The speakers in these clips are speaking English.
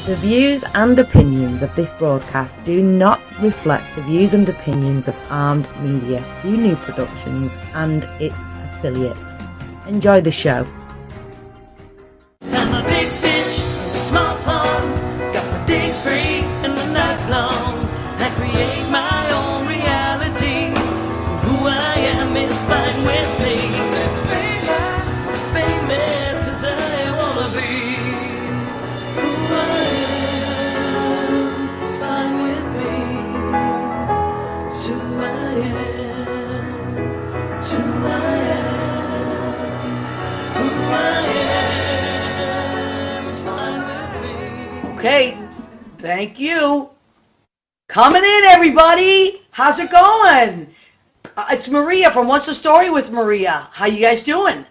The views and opinions of this broadcast do not reflect the views and opinions of Armed Media, New Productions and its affiliates. Enjoy the show. I'm a big fish in a small pond, got my days free and the nights long. I create my own reality. Who I am is fine with me. As famous as I wanna be. Who I am is fine with me. It's who I am. It's who I am. Who I am is fine with me. Okay, thank you. Coming in, everybody. How's it going? It's Maria from What's the Story with Maria. How you guys doing?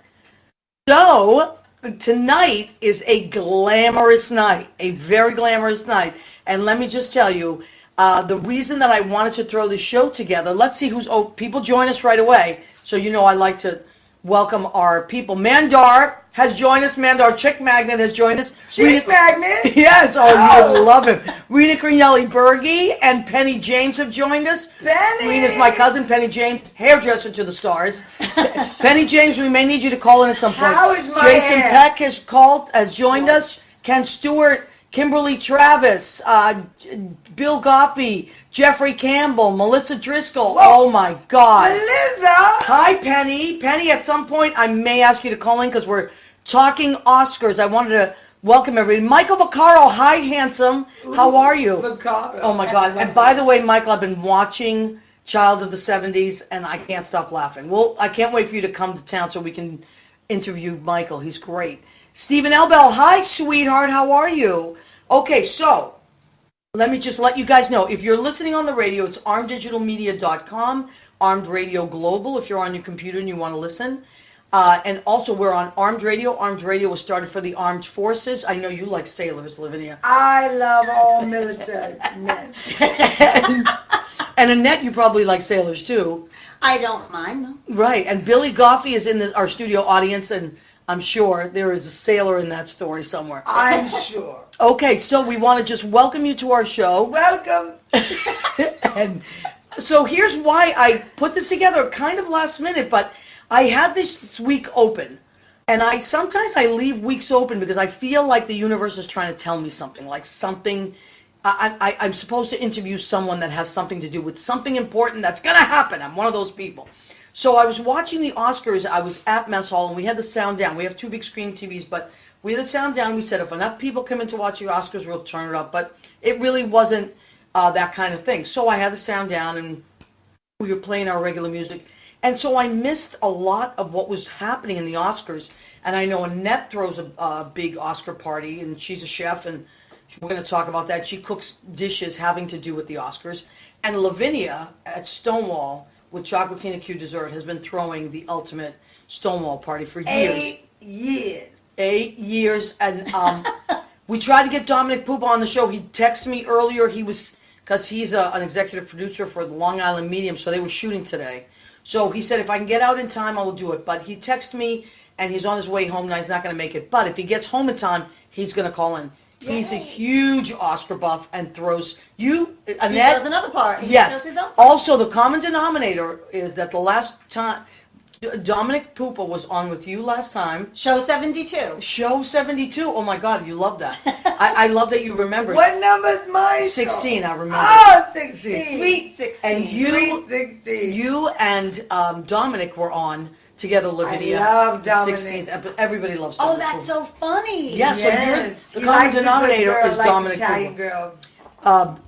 So, tonight is a glamorous night, a very glamorous night. And let me just tell you, the reason that I wanted to throw this show together, let's see who's, people join us right away. So you know I like to welcome our people. Mandar has joined us. Mandar Chick Magnet has joined us. Chick Magnet? Yes, you love him. Rena Grignelli-Bergy and Penny James have joined us. Penny! Rena's my cousin, Penny James, hairdresser to the stars. Penny James, we may need you to call in at some point. How is my Jason hair? Peck has joined us. Ken Stewart, Kimberly Travis, Bill Goffey, Jeffrey Campbell, Melissa Driscoll. Whoa. Oh my God. Melissa! Hi, Penny. Penny, at some point, I may ask you to call in because we're talking Oscars. I wanted to welcome everybody. Michael Vaccaro, hi, handsome. How are you? Vaccaro. Oh, my God. And by the way, Michael, I've been watching Child of the 70s, and I can't stop laughing. Well, I can't wait for you to come to town so we can interview Michael. He's great. Stephen Elbell, hi, sweetheart. How are you? Okay, so let me just let you guys know. If you're listening on the radio, it's armeddigitalmedia.com, Armed Radio Global, if you're on your computer and you want to listen. And also, we're on Armed Radio. Armed Radio was started for the armed forces. I know you like sailors, Lavinia. I love all military men. And Annette, you probably like sailors, too. I don't mind them. Right. And Billy Goffey is in our studio audience, and I'm sure there is a sailor in that story somewhere. I'm sure. Okay, so we want to just welcome you to our show. Welcome. And so here's why I put this together kind of last minute, but I had this week open. And sometimes I leave weeks open because I feel like the universe is trying to tell me something, like something. I'm supposed to interview someone that has something to do with something important that's going to happen. I'm one of those people. So I was watching the Oscars. I was at Mess Hall, and we had the sound down. We have 2 big screen TVs, but we had the sound down. We said if enough people come in to watch the Oscars, we'll turn it up. But it really wasn't that kind of thing. So I had the sound down, and we were playing our regular music. And so I missed a lot of what was happening in the Oscars. And I know Annette throws a big Oscar party, and she's a chef, and we're going to talk about that. She cooks dishes having to do with the Oscars. And Lavinia at Stonewall with Chocolatine Q Dessert has been throwing the ultimate Stonewall party for years. 8 years. 8 years. And we tried to get Dominic Pupa on the show. He texted me earlier. Because he's an executive producer for the Long Island Medium, so they were shooting today. So he said, if I can get out in time, I will do it. But he texted me, and he's on his way home now. He's not going to make it. But if he gets home in time, he's going to call in. Yay. He's a huge Oscar buff and throws you, Annette. He does another part. He Yes. does his own part. Also, the common denominator is that the last time Dominic Pupa was on with you last time. Show 72. Show 72. Oh, my God, you love that. I love that you remembered. What number's mine? 16, I remember. Oh, 16. Sweet 16. And Sweet 16. You and Dominic were on together, Lavinia. I love the Dominic. 16th. Everybody loves Oh, Dominic. that's so funny. Yeah, so Yes. the He common likes a good denominator girl, is likes Dominic Italian Pupa. girl.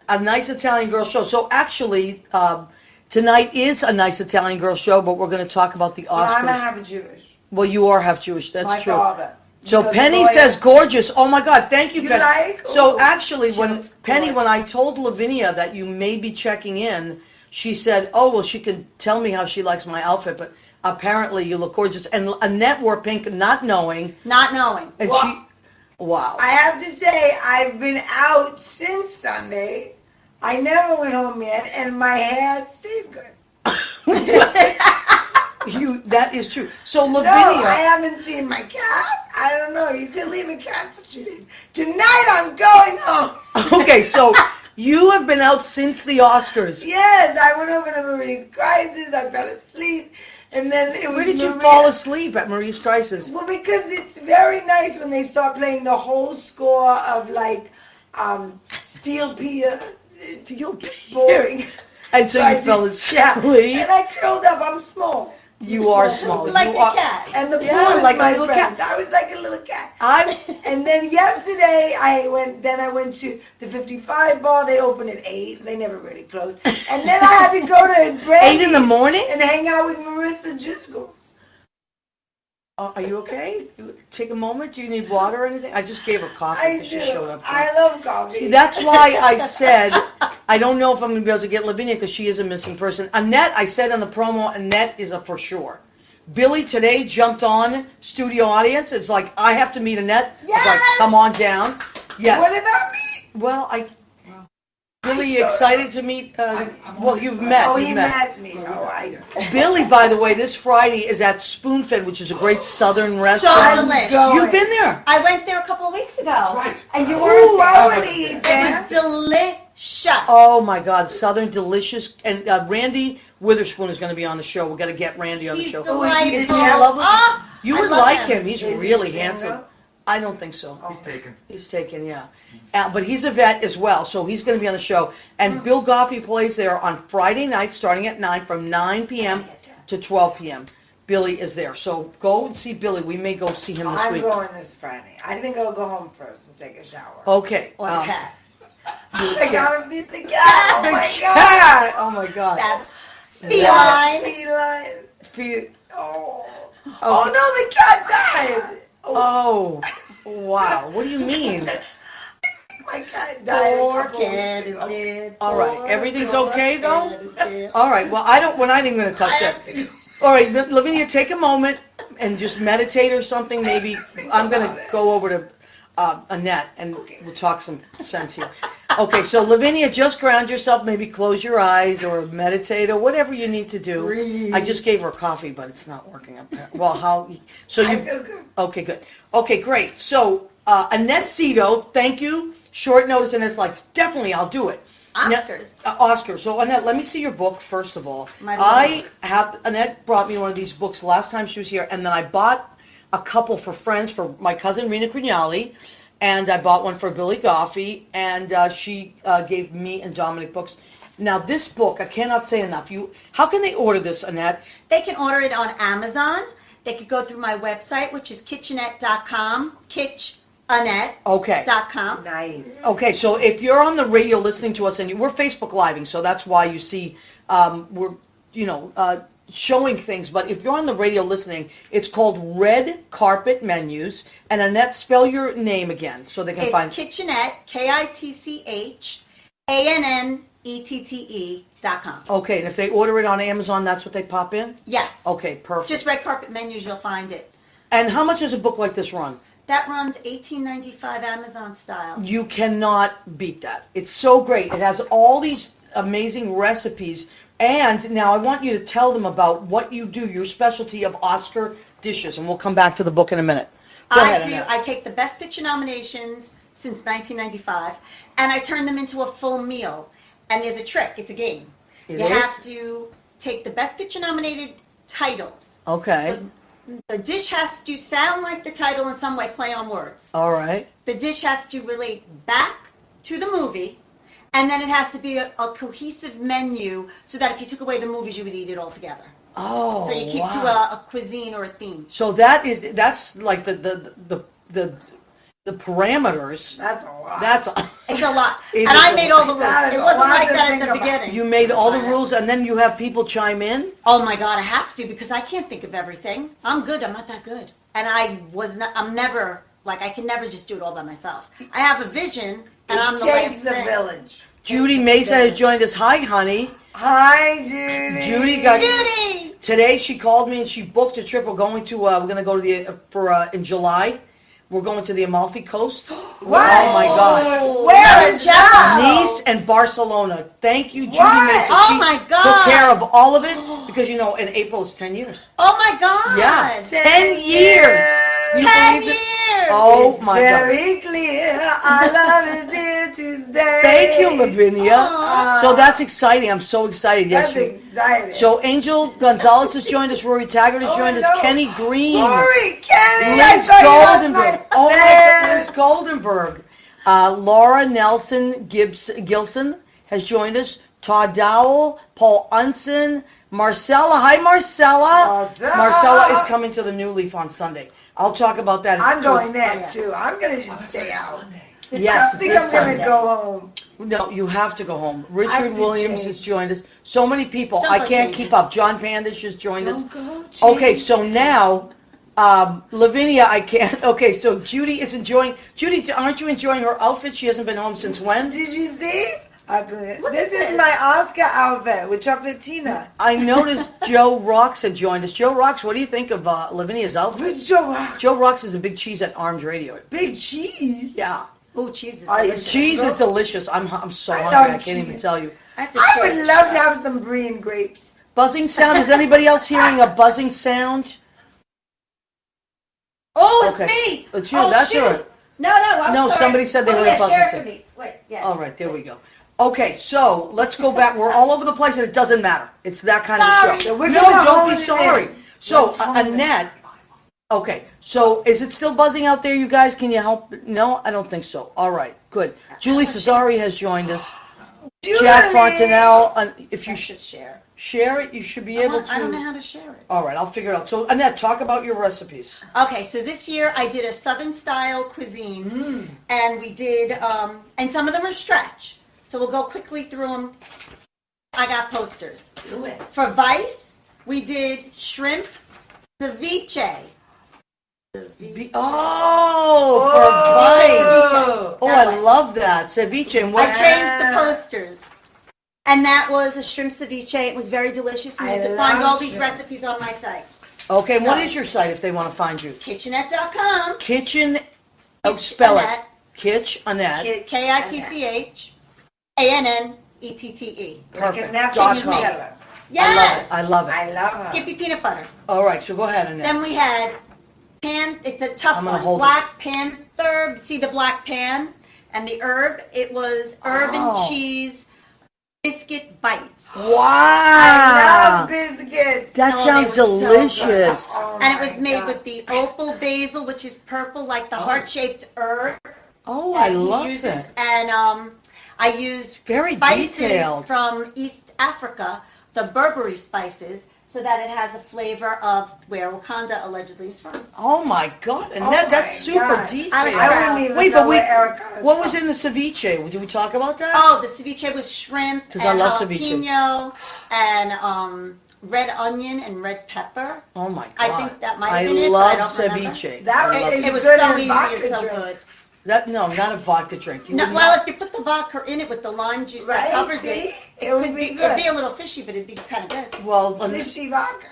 A nice Italian girl show. So actually, tonight is a nice Italian girl show, but we're going to talk about the Oscars. I'm half Jewish. Well, you are half Jewish. That's My true. father. So You know, Penny the lawyer. says gorgeous. Oh my God, thank you, You Penny. like? So Ooh, actually, she when looks Penny, good. when I told Lavinia that you may be checking in, she said, "Oh well, she can tell me how she likes my outfit, but apparently you look gorgeous." And Annette wore pink, not knowing, Not knowing. and Well, she, wow. I have to say, I've been out since Sunday. I never went home yet, and my hair stayed good. That is true. So No, Lavinia, I haven't seen my cat. I don't know. You can leave a cat for 2 days. Tonight I'm going home. Okay, so you have been out since the Oscars. Yes, I went over to Marie's Crisis. I fell asleep. And then it was Where did you Maria- fall asleep at Marie's Crisis? Well, because it's very nice when they start playing the whole score of like Steel Pier. Steel Pier. Boring. And so I you fell did- asleep. Yeah. And I curled up. I'm small. You are small. Like You a are- cat. And the pool Yeah, is like a my little friend. cat. I was like a little cat. I'm And then yesterday I went to the 55 bar. They open at 8. They never really close. And then I had to go to Brandy's 8 in the morning? and hang out with Marissa Driscoll. Are you okay? Take a moment. Do you need water or anything? I just gave her coffee I because she showed do. up. I love coffee. See, that's why I said I don't know if I'm going to be able to get Lavinia because she is a missing person. Annette, I said on the promo, Annette is a for sure. Billy today jumped on studio audience. It's like, I have to meet Annette. It's like, Yes! come on down. Yes. What about me? Well, Billy excited to meet, well, you've met. Oh, you've he met me. Oh, I. Billy, by the way, this Friday is at Spoonfed, which is a great southern So restaurant. delicious. going. You've been there. I went there a couple of weeks ago. That's right. And you Ooh, weren't there. I would eat It that. was delicious. Oh my God, Southern delicious, and Randy Witherspoon is going to be on the show. We're going to get Randy on the He's show. delightful. Is he lovely? Oh, You I would love like him. him. He's Is he really single? handsome. I don't think so. He's taken. He's taken, yeah. But he's a vet as well, so he's going to be on the show. And Bill Goffey plays there on Friday night, starting at 9, from 9 p.m. to 12 p.m. Billy is there, so go and see Billy. We may go see him this I'm week. going this Friday. I think I'll go home first and take a shower. Okay. Or a cat. I gotta be the cat. Oh The my cat! Oh my God. That god. feline. Feline. Oh. Okay. Oh no, the cat died. Oh, wow. What do you mean? My cat died. a Poor couple weeks kid is ago. dead. All right, Poor, everything's poor okay, though? kid is dead. All right, well, we're not even going to touch I that. have to- All right, Lavinia, take a moment and just meditate or something. Maybe I'm going to go over to Annette and we'll talk some sense here. Okay, so Lavinia, just ground yourself. Maybe close your eyes or meditate or whatever you need to do. Breathe. I just gave her coffee, but it's not working up there. Well, how? So I you? feel good. Okay, good. Okay, great. So Annette Zito, thank you. Short notice, and it's like definitely I'll do it. Oscars. Oscar. So Annette, let me see your book first of all. My I have Annette brought me one of these books last time she was here, and then I bought a couple for friends for my cousin Rena Crignali, and I bought one for Billy Goffey, and she gave me and Dominic books. Now this book, I cannot say enough. How can they order this, Annette? They can order it on Amazon. They could go through my website, which is kitchenette.com, kitchenette.com. Okay. Nice. Okay, so if you're on the radio listening to us, and we're Facebook Living, so that's why you see we're showing things. But if you're on the radio listening, it's called Red Carpet Menus. And Annette, spell your name again so they can It's find. kitchenette, KITCHANNETTE.com. Okay, and if they order it on Amazon, that's what they pop in. Yes. Okay, perfect. Just Red Carpet Menus, you'll find it. And how much does a book like this run? That runs $18.95 Amazon style. You cannot beat that. It's so great. It has all these amazing recipes. And now I want you to tell them about what you do, your specialty of Oscar dishes, and we'll come back to the book in a minute. Go ahead, Annette. I take the Best Picture nominations since 1995, and I turn them into a full meal. And there's a trick. It's a game. It You is? have to take the Best Picture nominated titles. Okay. The dish has to sound like the title in some way, play on words. All right. The dish has to relate back to the movie, and then it has to be a cohesive menu so that if you took away the movies, you would eat it all together. Oh, So you keep to wow. a cuisine or a theme. So that's like the parameters. That's a lot. That's It's a lot. It And is I a made all the lot. rules. That is It a wasn't lot like to that think at the about. beginning. you made all the rules, and then you have people chime in. Oh my God, I have to because I can't think of everything. I'm good. I'm not that good. And I'm never, I can never just do it all by myself. I have a vision, and I'm It the takes last the thing. village. Judy Mason has joined us. Hi, honey. Hi, Judy. Judy got Judy! today. She called me and she booked a trip. We're going to go to in July. We're going to the Amalfi Coast. What? Oh my God. Where is that? Nice and Barcelona. Thank you, Judy What? Mason. Oh She my God. took care of all of it because in April is 10 years. Oh my God! Yeah, 10 10 years. You 10 believe it? clear. Oh my God. Very clear. Our love is here to stay. Thank you, Lavinia. Aw. So that's exciting. I'm so excited. Yes, That's you. exciting. So Angel Gonzalez has joined us. Rory Taggart has Oh, joined us. no. Kenny Green. Rory, Kenny, Liz I saw you last Goldenberg. night. Oh my Yes. God, Liz Goldenberg. Laura Nelson Gilson has joined us. Todd Dowell, Paul Unson, Marcella. Hi, Marcella. Marcella is coming to the New Leaf on Sunday. I'll talk about that. I'm going there. there too. I'm gonna just stay out. Yes, I think it's I'm Sunday. gonna go home. No, you have to go home. I Richard have to Williams change. has joined us. So many people. Don't I go can't changing. keep up. John Pandish has joined us. Don't go Okay, so now, Lavinia, I can't. Okay, so Judy is enjoying. Judy, aren't you enjoying her outfit? She hasn't been home since when? Did you see? Ugly. Look This at is this. my Oscar outfit with Chocolate Tina. I noticed Joe Rocks had joined us. Joe Rocks, what do you think of Lavinia's outfit? With Joe Rock. Joe Rocks is a big cheese at Arms Radio. Big cheese. Yeah, Oh, cheese is I- delicious. cheese is delicious. I'm so I hungry. love I can't even cheese. tell you. I have to I share would it. love to have some brie and grapes. Buzzing sound. Is anybody else hearing a buzzing sound? Oh, it's Okay. me. It's you. Oh, That's shoot. her. No, I'm No, sorry. somebody said they Oh, heard yeah, a buzzing share it sound. for me. Wait, yeah. All right, there we go. Okay, so let's go back. We're all over the place, and it doesn't matter. It's that kind Sorry. of show. We're No, gonna don't hone be it sorry. in. So, Let's hone it in. Annette. Okay, so is it still buzzing out there, you guys? Can you help? No, I don't think so. All right, good. Julie Cesari has joined us. Jack Fontanelle. If you I should share. share it, you should be able to. I don't know how to share it. All right, I'll figure it out. So, Annette, talk about your recipes. Okay, so this year I did a Southern style cuisine, and we did, and some of them are stretch. So we'll go quickly through them. I got posters. Do it. For Vice, we did shrimp ceviche. Oh, for Vice. Oh. Oh, I love that ceviche. And I what? changed the posters. And that was a shrimp ceviche. It was very delicious, and I you can find love all these shrimp. recipes on my site. Okay, and what So- is your site if they want to find you? Kitchenette.com. Kitchen. Oh, spell it. Annette. Kitch Annette. KITCHANNETTE. Perfect. Dot .com. Yes. I love it. I love her. Skippy peanut butter. All right, so go ahead, Annette. Then we had it's a tough I'm gonna one. hold Black panther. See the black pan? And the herb, it was herb Oh. and cheese biscuit bites. I Wow. love biscuits. That Oh, sounds they were so delicious. Oh And it my was made God. with the opal basil, which is purple, like the heart-shaped herb. Oh, I that he love uses. that. And I used Very spices detailed. from East Africa, the Burberry spices, so that it has a flavor of where Wakanda allegedly is from. Oh my God, Annette, Oh that's my super God. detailed. I was I proud. wouldn't even Wait, know but where wait, Erica is what was from. in the ceviche? Did we talk about that? Oh, the ceviche was shrimp 'Cause I and love ceviche. jalapeno and red onion and red pepper. Oh my God. I think that might have I been it, but love I don't remember. ceviche. That I was- love It was good so in easy vodka and so drink. good. that. No, not a vodka drink. You No, would well, not- if you put the vodka in it with the lime juice Right, that covers see? it, It would could be it'd good. be a little fishy, but it'd be kind of good. well, Fishy vodka.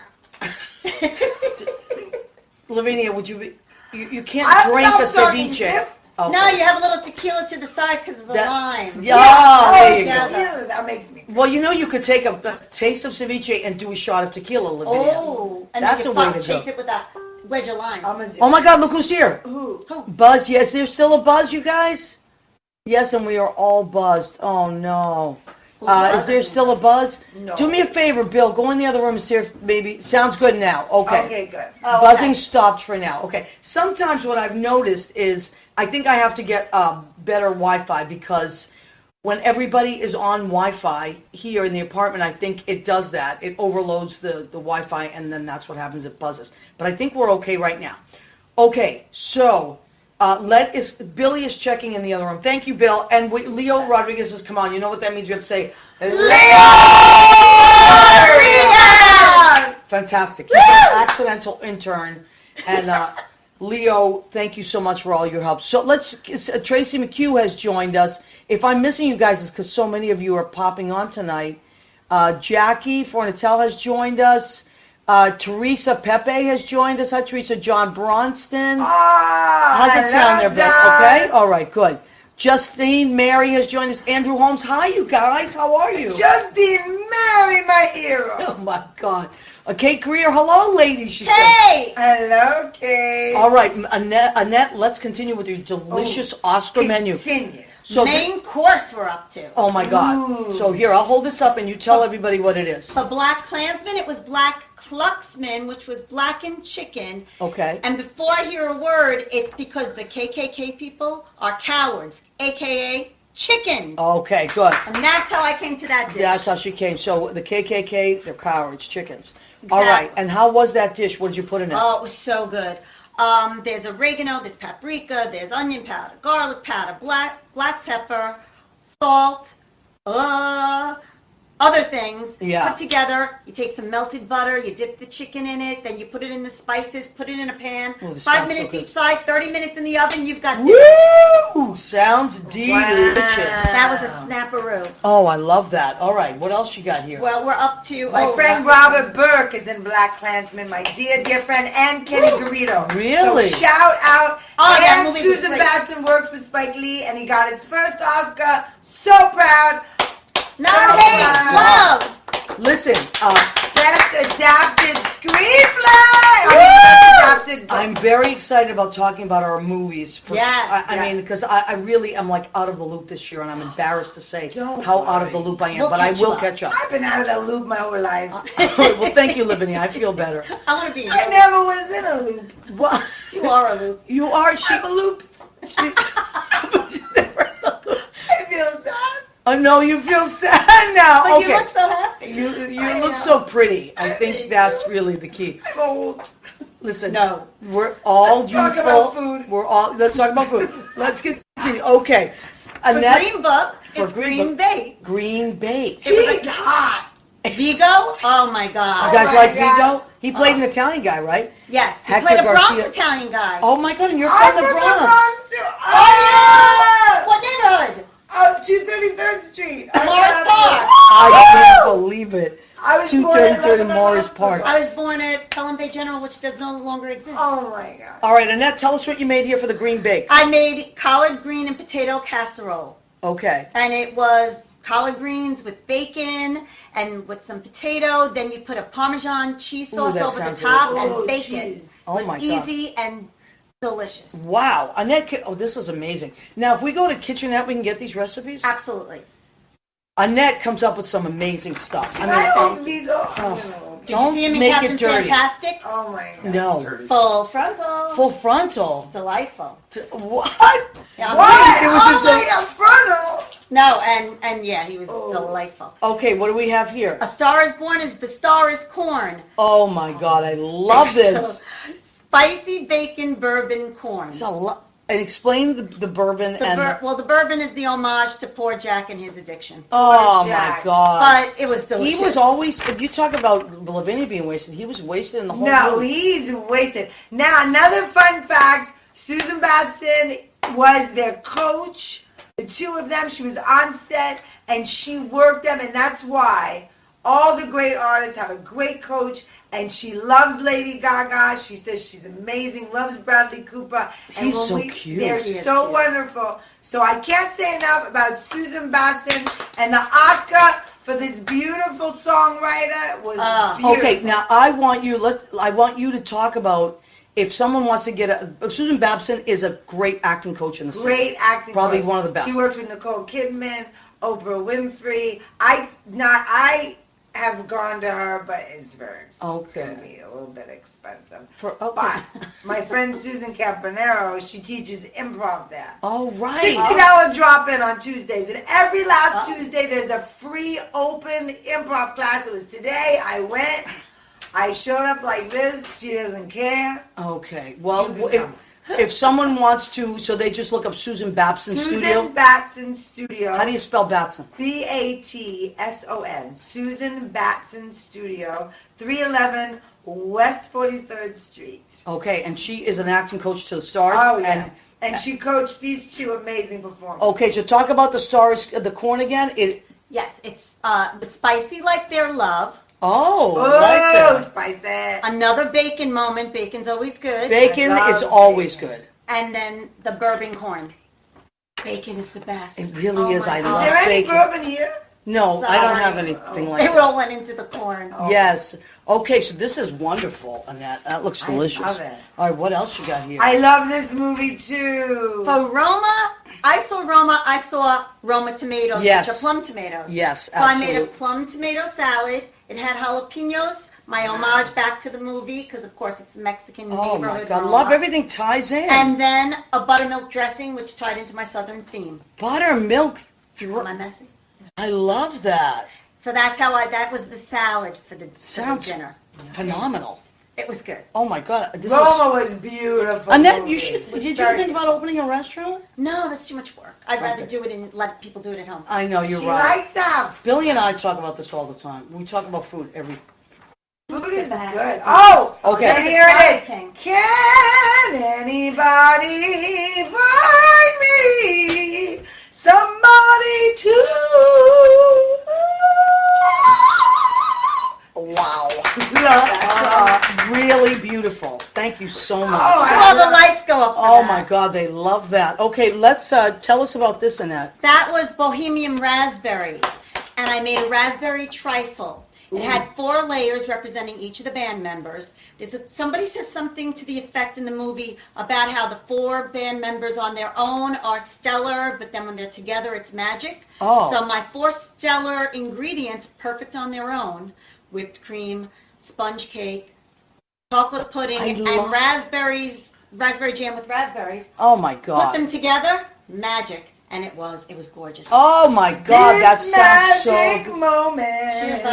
Lavinia, would you be? You can't I drink a stopped talking, ceviche. Kip. Okay. No, you have a little tequila to the side because of the That- lime. Yeah, Oh, there you yeah. go. yeah, that makes me. Well, you know, you could take a taste of ceviche and do a shot of tequila, Lavinia. Oh, and That's then a you way to chase go. it with a wedge of lime. I'm gonna do Oh my God, look who's here. Who? Buzz, yes, there's still a buzz, you guys? Yes, and we are all buzzed. Oh no. Is there still a buzz? No. Do me a favor, Bill. Go in the other room and see if maybe sounds good now. Okay. Okay, good. Oh, Buzzing okay. stopped for now. Okay. Sometimes what I've noticed is I think I have to get better Wi-Fi because when everybody is on Wi-Fi here in the apartment, I think it does that. It overloads the Wi-Fi, and then that's what happens. It buzzes. But I think we're okay right now. Okay, so Billy is checking in the other room. Thank you, Bill. And Leo Rodriguez has come on. You know what that means? We have to say, Leo! Fantastic. He's an accidental intern. And Leo, thank you so much for all your help. So Tracy McHugh has joined us. If I'm missing you guys, it's because so many of you are popping on tonight. Jackie Fornatel has joined us. Teresa Pepe has joined us. Hi, Teresa. John Bronston. How's it sound there, Bill? Okay? All right, good. Justine Mary has joined us. Andrew Holmes. Hi, you guys. How are you? Justine, marry my hero. Oh, my God. Kate Greer, hello, ladies, she said. Hey! Hello, Kate. All right, Annette, let's continue with your delicious Oscar menu. Continue. So Main course we're up to. oh my God. Ooh. So here, I'll hold this up and you tell everybody what it is. For Black Klansman, it was Black Kluxman, which was blackened chicken. Okay. And before I hear a word, it's because the KKK people are cowards, a.k.a. chickens. Okay, good. And that's how I came to that dish. That's how she came. So the KKK, they're cowards, chickens. All right, Exactly. and how was that dish? What did you put in it? Oh, it was so good. There's oregano, there's paprika, there's onion powder, garlic powder, black pepper, salt, other things. Yeah. Put together. You take some melted butter, you dip the chicken in it, then you put it in the spices, put it in a pan. Oh, this 5 sounds so minutes good. each side, 30 minutes in the oven, you've got dinner. Woo! Sounds delicious. That was a snapperoo. Oh, I love that. All right, what else you got here? Well, we're up to... My friend Robert Burke is in Black Klansman, my dear friend, and Kenny Garrido. Really? So shout out. Oh, that and movie was Susan great. Batson works with Spike Lee, and he got his first Oscar. So proud. Not hate, love. Listen, Best adapted screenplay. Best adapted book. I'm very excited about talking about our movies. Yes, I mean, because I really am like out of the loop this year, and I'm embarrassed to say Don't how out of the loop I am. We'll But I catch you will up. catch up. I've been out of the loop my whole life. Well, thank you, Lavinia. I feel better. I want to be in I your never was in a loop. Well, You are a loop. you are. She, I'm a loop. but she's never in the loop. I feel sad. Oh no, you feel sad now. But Okay. you look so happy. You I look know. so pretty. I think Thank that's you. really the key. I'm old. Listen, No. we're all Let's talk youthful. about food. We're all. Let's talk about food. Let's continue. Okay, For Annette. Green Book, For it's Green Green Book. Bake. Green Bake. It was He's hot. Vigo? Oh my God. You guys my like God. Vigo? He played an Italian guy, right? Yes, he Hector played a Bronx Garcia. Italian guy. Oh my God, and you're I'm from the from Bronx. too. Oh, What neighborhood? yeah. 233rd Street. Morris Park. I can't believe it. I was born at 233rd in Morris Park. I was born at Pelham Bay General, which does no longer exist. Oh my God. All right, Annette, tell us what you made here for the Green Bake. I made collard green and potato casserole. Okay. And it was collard greens with bacon and with some potato. Then you put a Parmesan cheese Ooh, sauce that over the sounds top delicious. Oh, and bake cheese. it. Oh, It my was God. easy and delicious. Wow, Annette. Oh, this is amazing. Now, if we go to Kitchenette, we can get these recipes. Absolutely. Annette comes up with some amazing stuff. Can I own Vigo? Oh. Did you Don't see him in make Captain it dirty. Fantastic? Oh my God. No. Full frontal. Full frontal. Delightful. What? Yeah, I'm What? It was Oh a my God, frontal. No, and yeah, he was Oh. delightful. Okay, what do we have here? A Star is Born is the Star is Corn. Oh my God, I love this. So, spicy bacon bourbon corn. It's a lot. And explain the bourbon and. Well, the bourbon is the homage to poor Jack and his addiction. Oh my Jack. God. But it was delicious. He was always. If you talk about Lavinia being wasted, he was wasted in the whole No, movie. he's wasted. Now, another fun fact, Susan Batson was their coach. The two of them, she was on set, and she worked them, and that's why all the great artists have a great coach, and she loves Lady Gaga. She says she's amazing, loves Bradley Cooper. And He's when so cute. They're He is so cute. wonderful. So I can't say enough about Susan Batson, and the Oscar for this beautiful songwriter was beautiful. Okay, now I want you. I want you to talk about if someone wants to get a. Susan Babson is a great acting coach in the city. Great acting Probably coach. one of the best. She works with Nicole Kidman, Oprah Winfrey. I have gone to her, but it's very Okay. gonna be a little bit expensive. Okay. But my friend Susan Campanero, she teaches improv there. Oh right. $60 drop-in on Tuesdays, and every last Tuesday there's a free open improv class. It was today. I went. I showed up like this. She doesn't care. Okay. Well, You can if someone wants to, so they just look up Susan Babson Susan Studio. Batson Studio. How do you spell Batson? Batson. Susan Batson Studio, 311 West 43rd Street. Okay, and she is an acting coach to the stars. Oh, yes. And she coached these two amazing performers. Okay, so talk about the stars, the corn again. Yes, it's spicy like their love. Oh, I Oh, like that. spicy. Another bacon moment. Bacon's always good. Bacon I is love always bacon. good. And then the bourbon corn. Bacon is the best. It really Oh is. my I God. Is love there any bacon. bourbon here? No, I don't have Sorry. anything like It that. all went into the corn. Yes. Okay, so this is wonderful, Annette. That looks I delicious. love it. All right, what else you got here? I love this movie too. For Roma, I saw Roma tomatoes, Yes. which are plum tomatoes. Yes, So I made a absolutely. plum tomato salad. It had jalapenos, my homage back to the movie, because of course it's Mexican Oh neighborhood my God, Roma. love everything ties in. And then a buttermilk dressing, which tied into my southern theme. Buttermilk. Am I messy? I love that. So that was the salad for the Sounds dinner. phenomenal. It was good. Oh my God, this is... Roma was beautiful. Annette, movie. you should. Did you Very think about opening a restaurant? No, that's too much work. I'd rather Okay. do it and let people do it at home. I know you're She right. likes to have Billy and I talk about this all the time. We talk about food every. food is best. good. Oh, Okay. and here it is. King. Can anybody find me somebody to? Wow, that's really beautiful. Thank you so much. Oh, the lights go up. For Oh that. my God, they love that. Okay, let's tell us about this, Annette. That was Bohemian Raspberry, and I made a raspberry trifle. It had 4 layers representing each of the band members. Somebody says something to the effect in the movie about how the 4 band members on their own are stellar, but then when they're together, it's magic. Oh. So my 4 stellar ingredients, perfect on their own: whipped cream, sponge cake, chocolate pudding, I and love- raspberry jam with raspberries. Oh my Put God. them together, magic, and it was gorgeous. Oh my God, that This sounds so magic good. moment.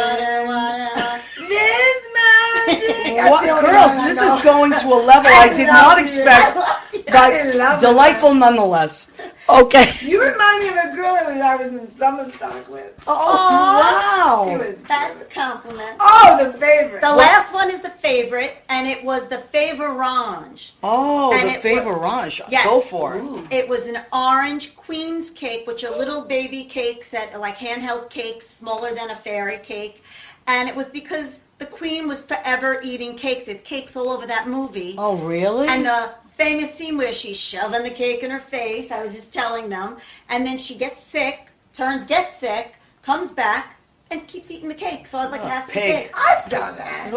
What? This magic. That's What, the only girls, one I this know. is going to a level I did not expect, I but love delightful nonetheless. Okay. You remind me of a girl that I was in summer stock with. Oh, She wow. was That's a compliment. oh, the favorite. The last one is the favorite, and it was the Favorange. Oh, And the it was- Favorange. Yes. Go for it. It was an orange queen's cake, which are little baby cakes that are like handheld cakes, smaller than a fairy cake. And it was because the queen was forever eating cakes. There's cakes all over that movie. Oh, really? And the famous scene where she's shoving the cake in her face, I was just telling them, and then she gets sick, gets sick, comes back, and keeps eating the cake. So I was like, it has to pig. be I've done that.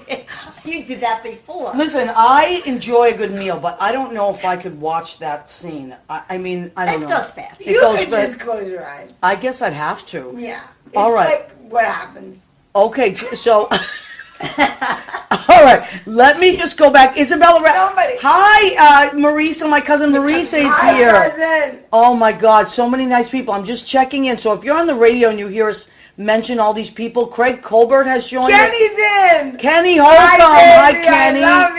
cake. You did that before. Listen, I enjoy a good meal, but I don't know if I could watch that scene. I mean, I don't It know. goes fast. It You goes can fast. just close your eyes. I guess I'd have to. Yeah. It's All right. like what happens. Okay, so... All right, let me just go back. Isabella, Somebody. hi, Marisa, my cousin Marisa is Hi, here. cousin. Oh my God, so many nice people. I'm just checking in. So if you're on the radio and you hear us mention all these people, Craig Colbert has joined us. Kenny's in. Kenny Holcomb. Hi, baby, Kenny. I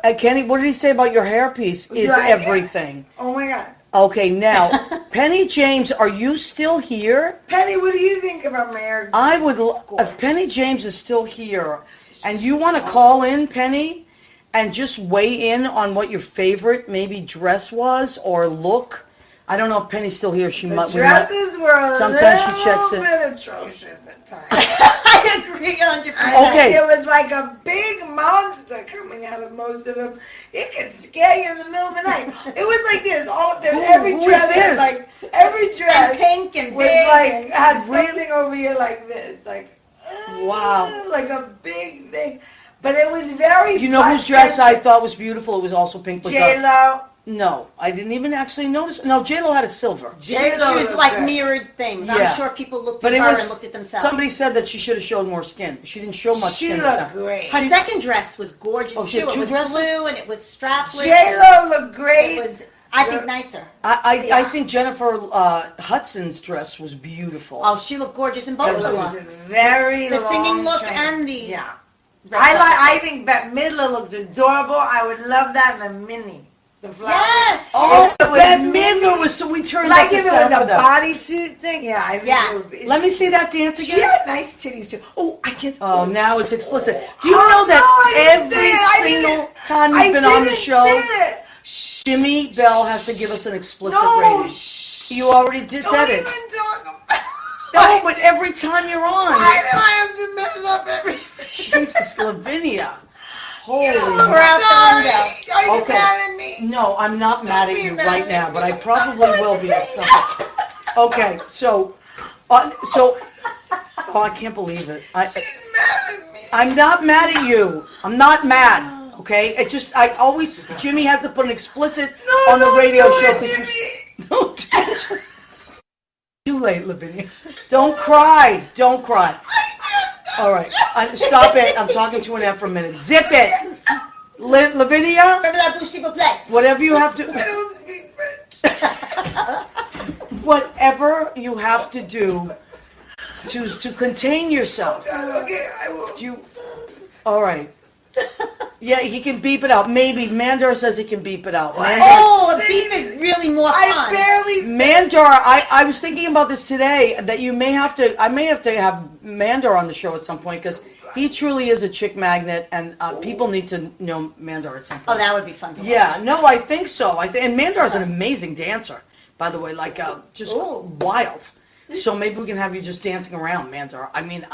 love you. Kenny, what did he say about your hairpiece? Is Right. everything. Oh my God. Okay, now, Penny James, are you still here? Penny, what do you think about my hair? I would, if Penny James is still here, and you want to call in, Penny, and just weigh in on what your favorite maybe dress was or look. I don't know if Penny's still here. She The might. dresses were a sometimes she little checks it. bit atrocious at times. I agree 100%. Okay. It was like a big monster coming out of most of them. It could scare you in the middle of the night. It was like this. Every who dress is this? was like every dress And pink and was big. like and- had something over here like this, like Wow. like a big thing. But it was very. You know whose dress I thought was beautiful? It was also pink. Was J Lo. no, I didn't even actually notice. No, J Lo had a silver. She J-Lo was was like good. mirrored things. Yeah. I'm sure people looked But at it her was. and looked at themselves. Somebody said that she should have showed more skin. She didn't show much She skin. looked so- great. Her second dress was gorgeous Oh, she had too. two It was dresses? blue and it was strapless. J Lo looked great. It was, I think, nicer. I Yeah. think Jennifer Hudson's dress was beautiful. Oh, she looked gorgeous in both It of them. was a very The singing long look train. and the Yeah. red I think Bette Midler looked adorable. I would love that in a mini. The flower. Yes. Oh, If it was that mini, Midler was so we turned like up if the it was sound a for that. bodysuit thing. Yeah, I think Yes. it was, Let me see that dance She again. had nice titties too. Oh, I guess. Oh, now it's explicit. Do you Oh, know that no, I didn't every say it. I single didn't- time I you've been on the didn't show, say it. Jimmy Bell has to give us an explicit No, rating. shh. You already did Don't said even it. talk about. No, but every time you're on. Why do I have to mess up everything? Jesus, Lavinia. Holy I'm moly. We're out the sorry. window. Are you Okay. mad at me? No, I'm not mad at be you mad right at now, me. but I I'm probably so will be at some entertained. point. Okay, so I can't believe it. She's mad at me. I'm not mad at you. I'm not mad. Okay? It just, Jimmy has to put an explicit on the radio show. Jimmy. Too late, Lavinia. Don't cry. Don't cry. All right. Stop it. I'm talking to Annette for a minute. Zip it. Lavinia, whatever you have to. I don't speak French. Whatever you have to do to contain yourself. Okay, I will. All right. Yeah, he can beep it out. Maybe. Mandar says he can beep it out. Oh, a beep is really more fun. I barely. Mandar, I was thinking about this today, that I may have to have Mandar on the show at some point, because he truly is a chick magnet, and people need to know Mandar at some point. Oh, that would be fun to watch. Yeah, no, I think so. And Mandar's an amazing dancer, by the way, like just wild. So maybe we can have you just dancing around, Mandar. I mean,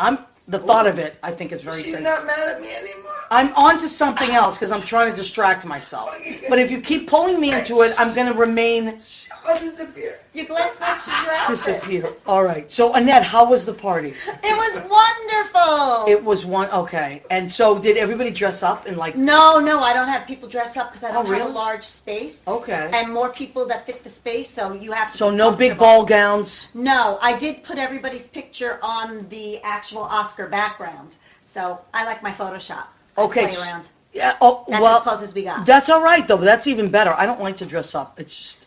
the thought of it, I think, is very She's simple. not mad at me anymore. I'm on to something else because I'm trying to distract myself. But if you keep pulling me into it, I'm going to remain I'll disappear. Your glass must disappear. All right. So, Annette, how was the party? It was wonderful. It was okay. And so, did everybody dress up in like? No, I don't have people dress up because I don't have really? a large space. Okay. And more people that fit the space, so you have to. So be no big comfortable. ball gowns. No, I did put everybody's picture on the actual Oscar background, so I like my Photoshop. Okay. Play around. Yeah. Oh, That's well, as close as we got. That's all right though. But that's even better. I don't like to dress up. It's just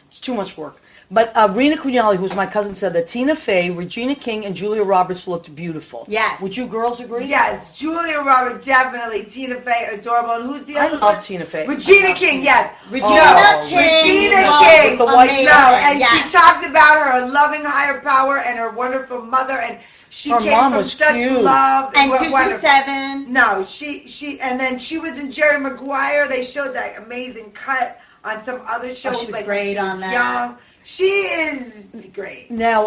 it's too much work. But Rena Cugnali, who's my cousin, said that Tina Fey, Regina King, and Julia Roberts looked beautiful. Yes. Would you girls agree? Yes, Julia Roberts, definitely. Tina Fey, adorable. And who's the I other love one? Tina Fey. Regina King, yes. Regina King. Regina was King. The white amazing. flower. And Yes. she talked about her loving higher power and her wonderful mother, and she Her came mom from was such cute. love. And Wonderful. 227. No, and then she was in Jerry Maguire. They showed that amazing cut on some other shows. she was like great when she on was that. young. She is great. Now,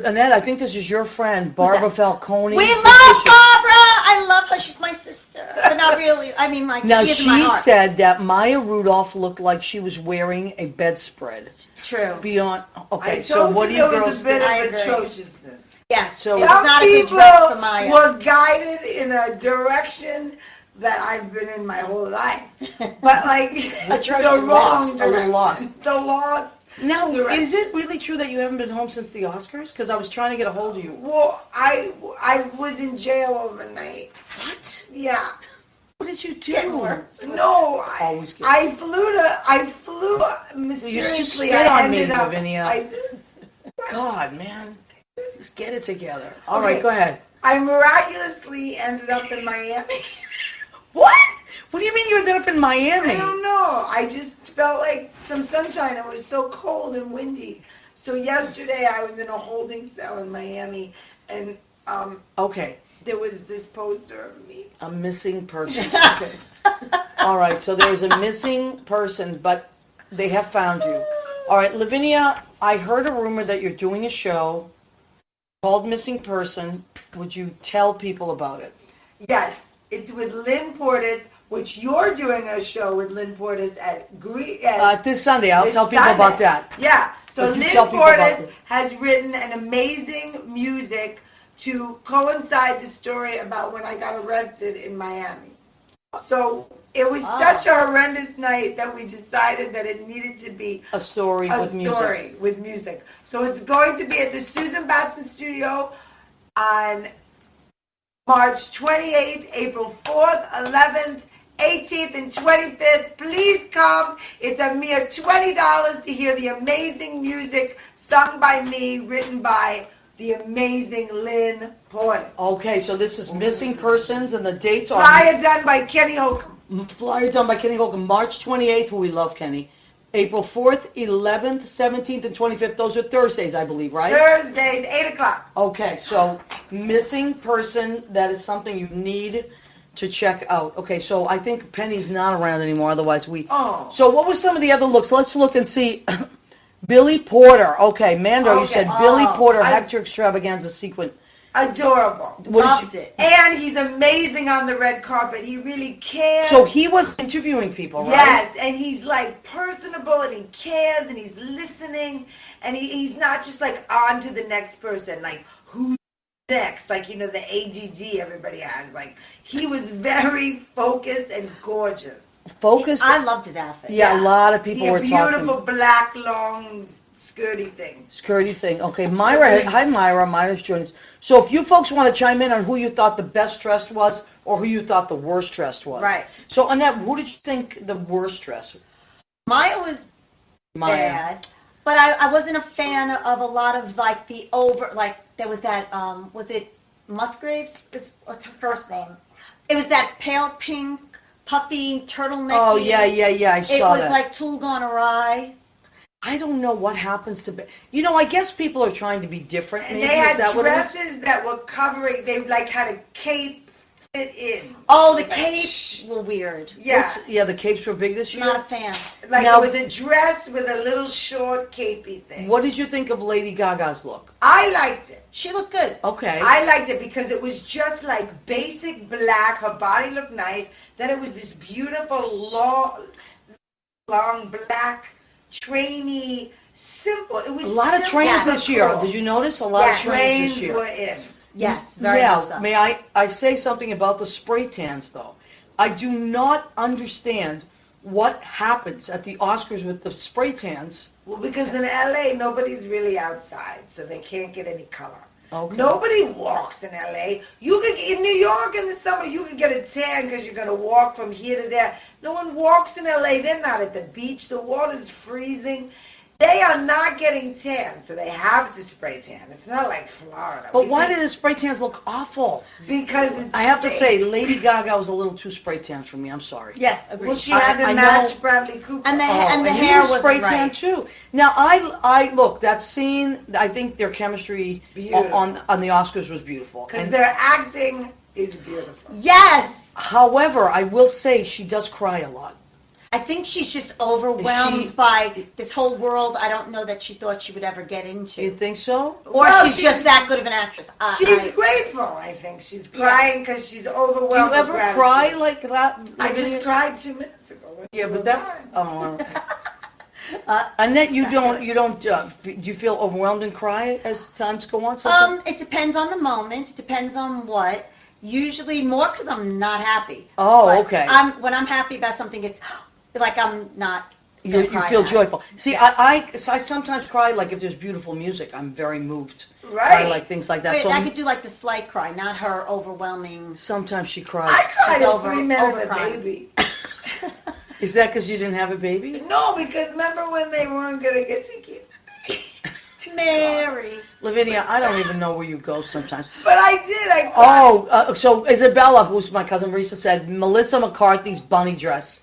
Annette, I think this is your friend, Barbara Falcone. We love Barbara. I love her. She's my sister, but not really. I mean, like Now, she is in my she heart. said that Maya Rudolph looked like she was wearing a bedspread. True. Beyond, okay, I so told what do you you there was girls a bit think? I of agree. atrociousness. Yes. So- It was Some not a good people dress for Maya. were guided in a direction that I've been in my whole life. But like That's right, the she's wrong lost, a little direction. lost. The lost. Now, direction. is it really true that you haven't been home since the Oscars? Because I was trying to get a hold of you. Well, I was in jail overnight. What? Yeah. What did you do? Getting worse. No, Always good. I flew mysteriously. spit I on me, ended up. Lavinia. I did. God, man. Just get it together. All right, go ahead. I miraculously ended up in Miami. What? What do you mean you ended up in Miami? I don't know. I just felt like some sunshine. It was so cold and windy. So yesterday I was in a holding cell in Miami, and Okay. there was this poster of me. A missing person. Okay. All right, so there's a missing person, but they have found you. All right, Lavinia, I heard a rumor that you're doing a show called Missing Person. Would you tell people about it? Yes, it's with Lynn Portis, which you're doing a show with Lynn Portis at This Sunday, I'll this tell people Sunday. about that. Yeah, so But you Lynn tell people about Portis it. has written an amazing music to coincide the story about when I got arrested in Miami. So it was such a horrendous night that we decided that it needed to be A story with music. with music. So it's going to be at the Susan Batson Studio on March 28th, April 4th, 11th, 18th, and 25th. Please come. It's a mere $20 to hear the amazing music sung by me, written by the amazing Lynn Portis. Okay, so this is Missing Persons, and the dates are... Flyer done by Kenny Holcomb. Flyer done by Kenny Holcomb, March 28th, who we love, Kenny. April 4th, 11th, 17th, and 25th. Those are Thursdays, I believe, right? Thursdays, 8 o'clock. Okay, so Missing Person, that is something you need to check out. Okay, so I think Penny's not around anymore, otherwise we... Oh. So what were some of the other looks? Let's look and see. Billy Porter. Okay, Mando, you Okay. said Billy Porter, I- Hector Extravaganza sequin. Adorable. Loved it. And he's amazing on the red carpet. He really cares. So he was interviewing people, right? Yes, and he's like personable, and he cares, and he's listening, and he's not just like on to the next person, like who's next, like, you know, the ADD everybody has. Like, he was very focused and gorgeous. Focused? I loved his outfit. Yeah, a lot of people were talking. Beautiful black, long, skirty thing. Skirty thing. Okay, Myra. Hi, Myra. Myra's joining us. So if you folks want to chime in on who you thought the best dressed was or who you thought the worst dressed was. Right. So, Annette, who did you think the worst dressed? Maya was bad, but I wasn't a fan of a lot of like the like there was that, was it Musgraves? What's her first name? It was that pale pink, puffy turtleneck. Oh, yeah, I saw that. It was like Tool Gone Awry. I don't know what happens to... You know, I guess people are trying to be different. And maybe. they had Is that what it is? dresses that were covering, they like had a cape fit in. Oh, the capes were weird. Yeah. Yeah, the capes were big this year. Not a fan. Like Now- it was a dress with a little short capey thing. What did you think of Lady Gaga's look? I liked it. She looked good. Okay. I liked it because it was just like basic black. Her body looked nice. Then it was this beautiful long black trainy, simple. It was A lot of simple. trains Yeah, this year. Cool. Did you notice? A lot of trains Trains this year. were in. Yes, very Yeah, much so. may I say something about the spray tans, though? I do not understand what happens at the Oscars with the spray tans. Well, because in LA, nobody's really outside, so they can't get any color. Okay. Nobody walks in LA. You could in New York in the summer, you can get a tan because you're gonna walk from here to there. No one walks in LA. They're not at the beach. The water's freezing. They are not getting tan, so they have to spray tan. It's not like Florida. But why do the spray tans look awful? Because it's I have to fake. say, Lady Gaga was a little too spray tan for me. I'm sorry. Yes, agreed. Well, she had to I match know. Bradley Cooper. And the And he hair was spray wasn't tan right. too. Now I look, that scene. I think their chemistry Beautiful. on the Oscars was beautiful. Because And- their acting is beautiful. Yes. however, I will say she does cry a lot. I think she's just overwhelmed She- by this whole world I don't know that she thought she would ever get into. You think so? Or Well, she's just that good of an actress. She's grateful, I think. She's crying because she's Do overwhelmed. you ever with cry gratitude. like that? I Lavinia? just cried 2 minutes ago. Yeah, but that. Annette, you don't. Do you feel overwhelmed and cry as times go on? Sometimes? It depends on the moment. It depends on what. Usually more because I'm not happy. Oh, But okay. when I'm happy about something, it's like I'm not. You cry feel about it. joyful. See, Yes. I sometimes cry like if there's beautiful music. I'm very moved Right. by like things like that. Wait, So I could do like the slight cry, not her overwhelming. sometimes she cries. I cried She's at 3 minutes with a overcrying. baby. Is that because you didn't have a baby? No, because remember when they weren't going to get to keep the baby? Mary. Lavinia, I don't even know where you go sometimes. But I did. I cried. Oh, so Isabella, who's my cousin Marisa, said Melissa McCarthy's bunny dress.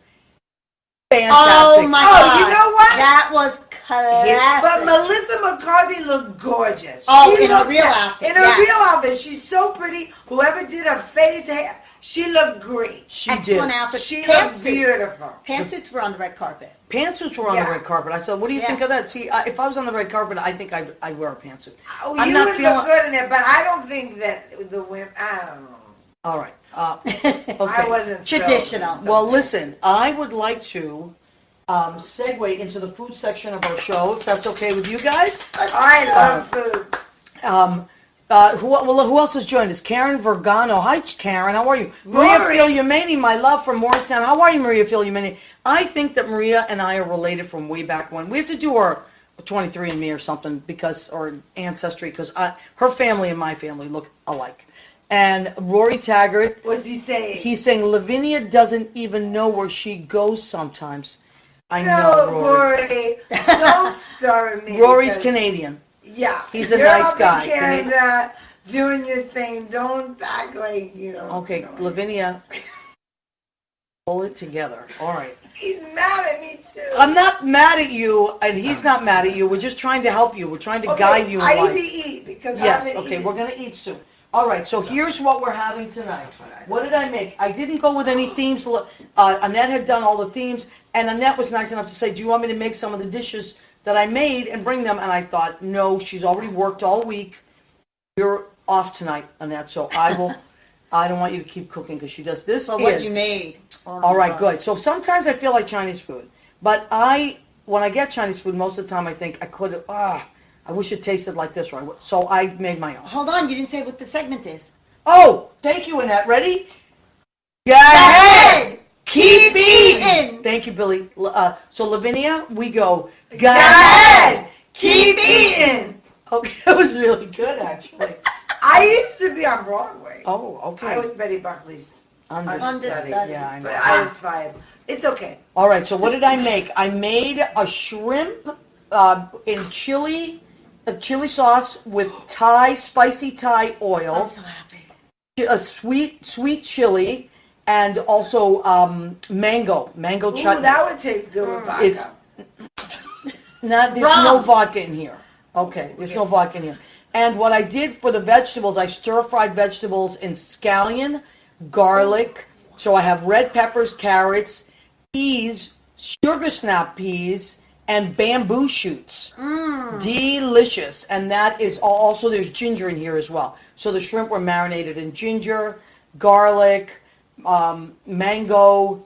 Fantastic. Oh my God! Oh, you know what? That was classic. But Melissa McCarthy looked gorgeous. Oh, She in her looked real that- outfit, In her yes. real outfit. She's so pretty. Whoever did her face, hair, she looked great. She Excellent did. outfit. She looked beautiful. Pantsuits were on the red carpet. Pantsuits were on the Yeah. red carpet. I said, what do you Yeah. think of that? See, if I was on the red carpet, I think I'd wear a pantsuit. Oh, I'm you not would feeling- look good in it, but I don't think that the women, I don't know. All right. I Okay. wasn't thrilled. Traditional. Well, listen, I would like to segue into the food section of our show, if that's okay with you guys. I love food. Who else has joined us? Karen Vergano. Hi, Karen. How are you? Maria Rory. Filiumeni, my love from Morristown. How are you, Maria Filiumeni? I think that Maria and I are related from way back when. We have to do our 23andMe or something or ancestry because her family and my family look alike. And Rory Taggart, What's he saying? he's saying Lavinia doesn't even know where she goes sometimes. I know, No, Rory. Rory, don't start me. Rory's because- Canadian. Yeah. He's a You're nice up guy. in Canada, doing your thing. Don't act like, Okay, Lavinia, pull it together. All right. He's mad at me, too. I'm not mad at you, and he's not mad at you. We're just trying to help you. We're trying to guide you in I life. need to eat because Yes, I'm okay, we're going to eat soon. All right, so here's what we're having tonight. What did I make? I didn't go with any themes. Annette had done all the themes, and Annette was nice enough to say, do you want me to make some of the dishes that I made and bring them? And I thought, no, she's already worked all week. off tonight, Annette, so I don't want you to keep cooking because she does this. So what you made. Oh, All right, God. good. So sometimes I feel like Chinese food, but when I get Chinese food, most of the time I think I wish it tasted like this, right? So I made my own. Hold on, you didn't say what the segment is. Oh, thank you, Annette. Ready? Go ahead. Keep eating. Thank you, Billy. So Lavinia, we go. Go ahead. Keep eating. Okay, that was really good, actually. I used to be on Broadway. Oh, okay. I was Betty Buckley's Understudy. Understudy. Yeah, I know. but I was fine. It's okay. All right, so what did I make? I made a shrimp in chili sauce with spicy Thai oil. I'm so happy. A sweet chili, and also mango Ooh, chutney. that would taste good with vodka. It's there's no vodka in here. Okay, there's no vodka in here. And what I did for the vegetables, I stir-fried vegetables in scallion, garlic. So I have red peppers, carrots, peas, sugar snap peas, and bamboo shoots. Delicious. And that is also, there's ginger in here as well. So the shrimp were marinated in ginger, garlic, mango,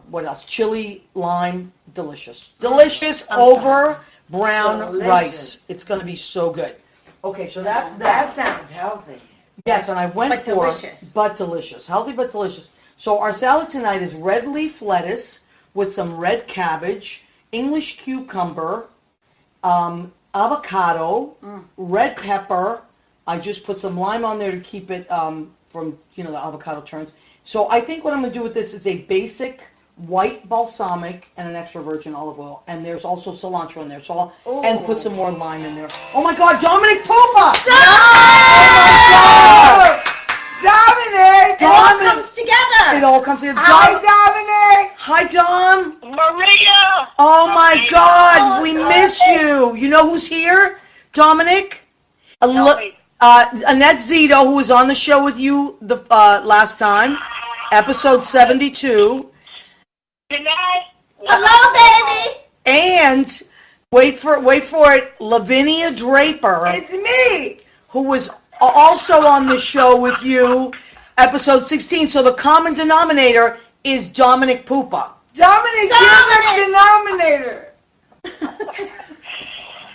what else? Chili, lime. Delicious. Delicious over brown rice. It's going to be so good. Okay, so that's that. That sounds healthy. Yes, and I went But for delicious. but delicious. Healthy but delicious. So our salad tonight is red leaf lettuce with some red cabbage, English cucumber, avocado, red pepper. I just put some lime on there to keep it from, the avocado turns. So I think what I'm going to do with this is a basic white balsamic and an extra virgin olive oil. And there's also cilantro in there. So and put some more lime in there. Oh my God, Dominic Pupa! Dominic! It all comes together. It all comes together. Hi, Dominic! Hi, Dom. Maria! Oh my God, we miss you. You know who's here? Dominic? me. Annette Zito, who was on the show with you the last time, episode 72. Good night. Hello, baby. And wait for it, Lavinia Draper, It's me! who was also on the show with you, episode 16. So the common denominator is Dominic Pupa. Dominic, you're the denominator!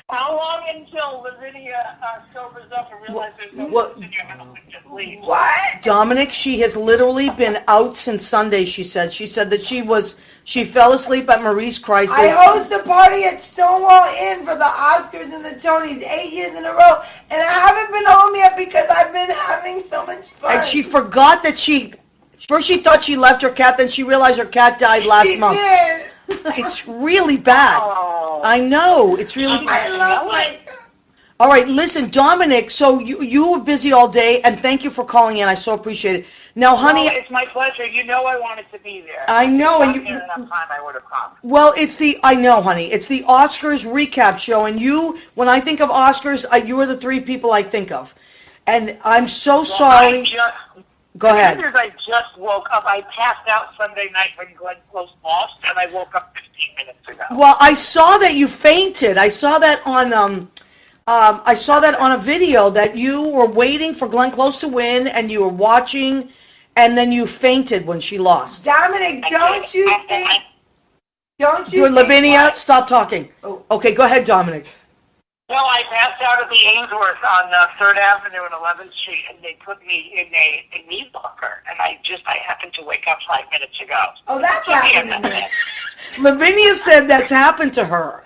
How long until Lavinia sobers up and realizes there's no What- one in your house and just leaves? What? Dominic, she has literally been out since Sunday, she said. She said that she fell asleep at Marie's Crisis. I host a party at Stonewall Inn for the Oscars and the Tonys 8 years in a row, and I haven't been home yet because I've been having so much fun. And she forgot that first she thought she left her cat, then she realized her cat died last She month. did. It's really bad. Oh. I know, it's really bad. I love my All right, listen, Dominic, so you were busy all day, and thank you for calling in. I so appreciate it. Now, honey, No, it's my pleasure. You know I wanted to be there. I know, and If there enough time, I would have come. well, I know, honey, it's the Oscars recap show, and when I think of Oscars, you are the three people I think of. And I'm so sorry. Go ahead. The truth is I just woke up. I passed out Sunday night when Glenn Close lost, and I woke up 15 minutes ago. Well, I saw that you fainted. I saw that on a video that you were waiting for Glenn Close to win, and you were watching, and then you fainted when she lost. Dominic, don't you think? Don't you You're think? Lavinia, stop talking. Okay, go ahead, Dominic. Well, I passed out at the Ainsworth on 3rd Avenue and 11th Street, and they put me in a knee blocker, and I happened to wake up 5 minutes ago. Oh, that's Give me a happening. minute. Lavinia said that's happened to her.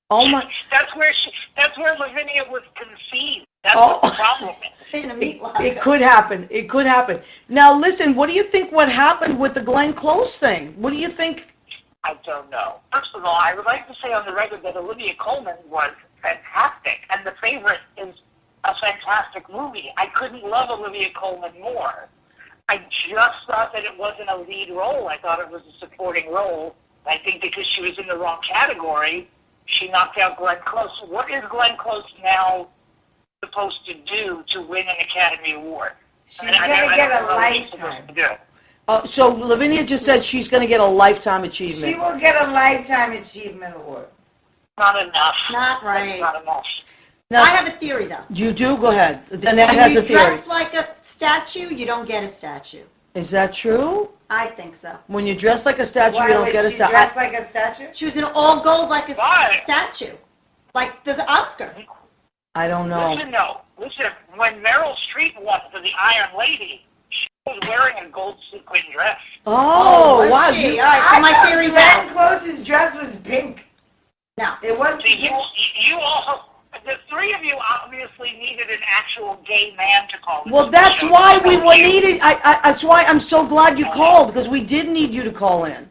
Oh my! That's where Lavinia was conceived. That's Oh. what the problem is. In a meat locker. It could happen. It could happen. Now, listen. What do you think? What happened with the Glenn Close thing? What do you think? I don't know. First of all, I would like to say on the record that Olivia Colman was fantastic, and The Favorite is a fantastic movie. I couldn't love Olivia Colman more. I just thought that it wasn't a lead role. I thought it was a supporting role. I think because she was in the wrong category, she knocked out Glenn Close. What is Glenn Close now supposed to do to win an Academy Award? She's gonna get a lifetime. So Lavinia just said she's going to get a lifetime achievement. She will get a lifetime achievement award. Not enough. Not right. Not enough. Now, I have a theory, though. you do? Go ahead. Annette When has you a theory. dress like a statue, you don't get a statue. Is that true? I think so. When you dress like a statue, Why you don't was get a she statue. dressed like a statue? She was in all gold like a Why? statue. Like the Oscar. I don't know. Listen, when Meryl Streep won for the Iron Lady, she was wearing a gold sequin dress. Oh, was wow. she? you- All right, so my thought theory's Glenn out. Close's dress was pink. No. It wasn't See, pink. you all, the three of you obviously needed an actual gay man to call. Well, that's why we were needed. That's why I'm so glad you called, because we did need you to call in.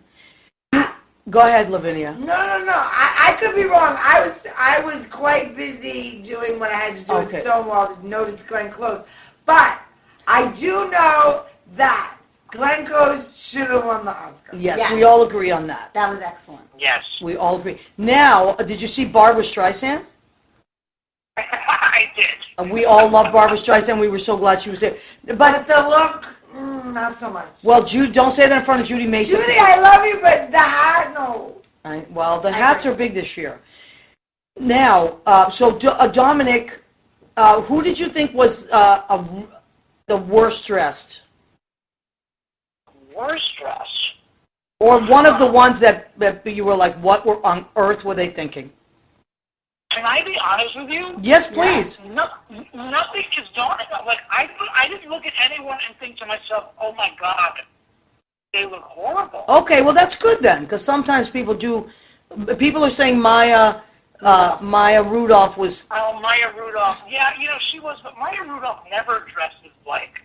Go ahead, Lavinia. No. I could be wrong. I was quite busy doing what I had to do Okay. at Stonewall to notice Glenn Close. But I do know that Glenn Close should have won the Oscar. Yes, Yes. we all agree on that. That was excellent. Yes, We all agree. Now, did you see Barbara Streisand? I did. We all love Barbara Streisand. We were so glad she was there. But But, the look, not so much. well, Jude, don't say that in front of Judy Mason. Judy, I love you, but the hat, no. Well, the hats are big this year. Now, Dominic, who did you think was the worst dressed? Worst dress. Or one of the ones that you were like, what on earth were they thinking? Can I be honest with you? Yes, please. No, nothing is daunting. Like I didn't look at anyone and think to myself, "Oh my God, they look horrible." Okay, well, that's good then, because sometimes people do. People are saying Maya Rudolph was. Oh, Maya Rudolph. Yeah, she was, but Maya Rudolph never dresses like.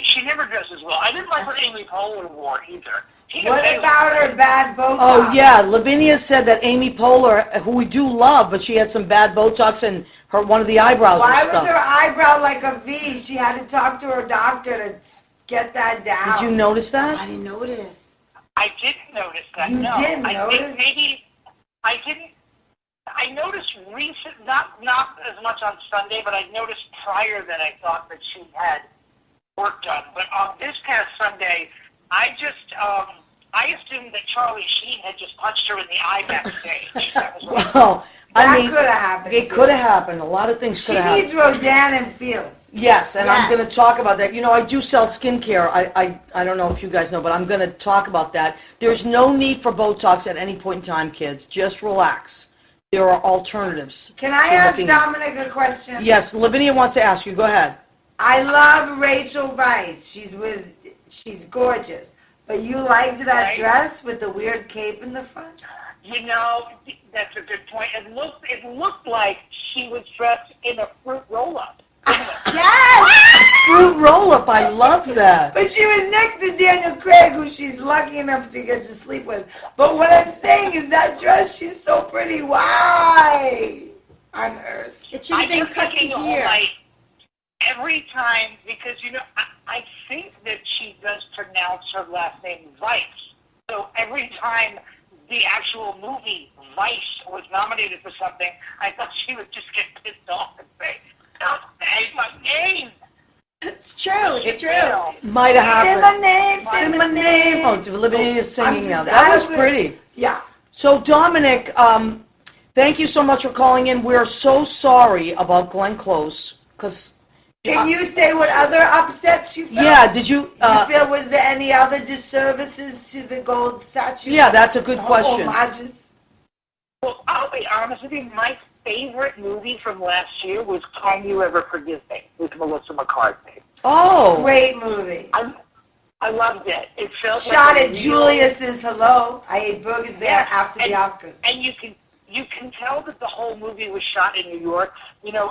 She never dresses well. I didn't like her Amy Poehler wore either. What about her bad Botox? Oh yeah, Lavinia said that Amy Poehler, who we do love, but she had some bad Botox and one of the eyebrows Why was was stuck. her eyebrow like a V? She had to talk to her doctor to get that down. Did you notice I that? didn't notice. I didn't notice that. You no, didn't I notice? think maybe I didn't. I noticed not as much on Sunday, but I noticed prior that I thought that she had work done. But on this past Sunday, I just I assumed that Charlie Sheen had just punched her in the eye backstage. That was what Well, That I mean, could have happened. it could have happened. A lot of things She could have needs happened. Rodan and Fields. Yes, and I'm Yes. going to talk about that. I do sell skincare. I don't know if you guys know, but I'm going to talk about that. There's no need for Botox at any point in time, kids. Just relax. There are alternatives. Can I to ask looking- Dominic a question? Yes, Lavinia wants to ask you. Go ahead. I love Rachel Weisz. She's gorgeous. But you liked that Right. dress with the weird cape in the front? that's a good point. It looked like she was dressed in a fruit roll-up. Yes! Fruit roll-up. I love that. But she was next to Daniel Craig, who she's lucky enough to get to sleep with. But what I'm saying is that dress, she's so pretty. Why on earth? It should have I've been been cut to thinking all here. night, every time, because, I think that she does pronounce her last name Weiss. So every time the actual movie Vice was nominated for something, I thought she would just get pissed off and say, "Don't say my name." It's true. It's true. Might have Say happened. my name, say Say my my name. name. Oh, Lavinia is singing I'm now. just- That I was was- pretty. Yeah. So, Dominic, thank you so much for calling in. We're so sorry about Glenn Close, because... Can you say what other upsets you felt? Yeah, did you... You feel, was there any other disservices to the gold statue? yeah, that's a good question. Homages? Well, I'll be honest with you, my favorite movie from last year was Can You Ever Forgive Me with Melissa McCarthy. Oh, Great movie. I loved it. It felt Shot like a at real- Julius's Hello. I ate burgers there Yeah, after the Oscars. And you can tell that the whole movie was shot in New York.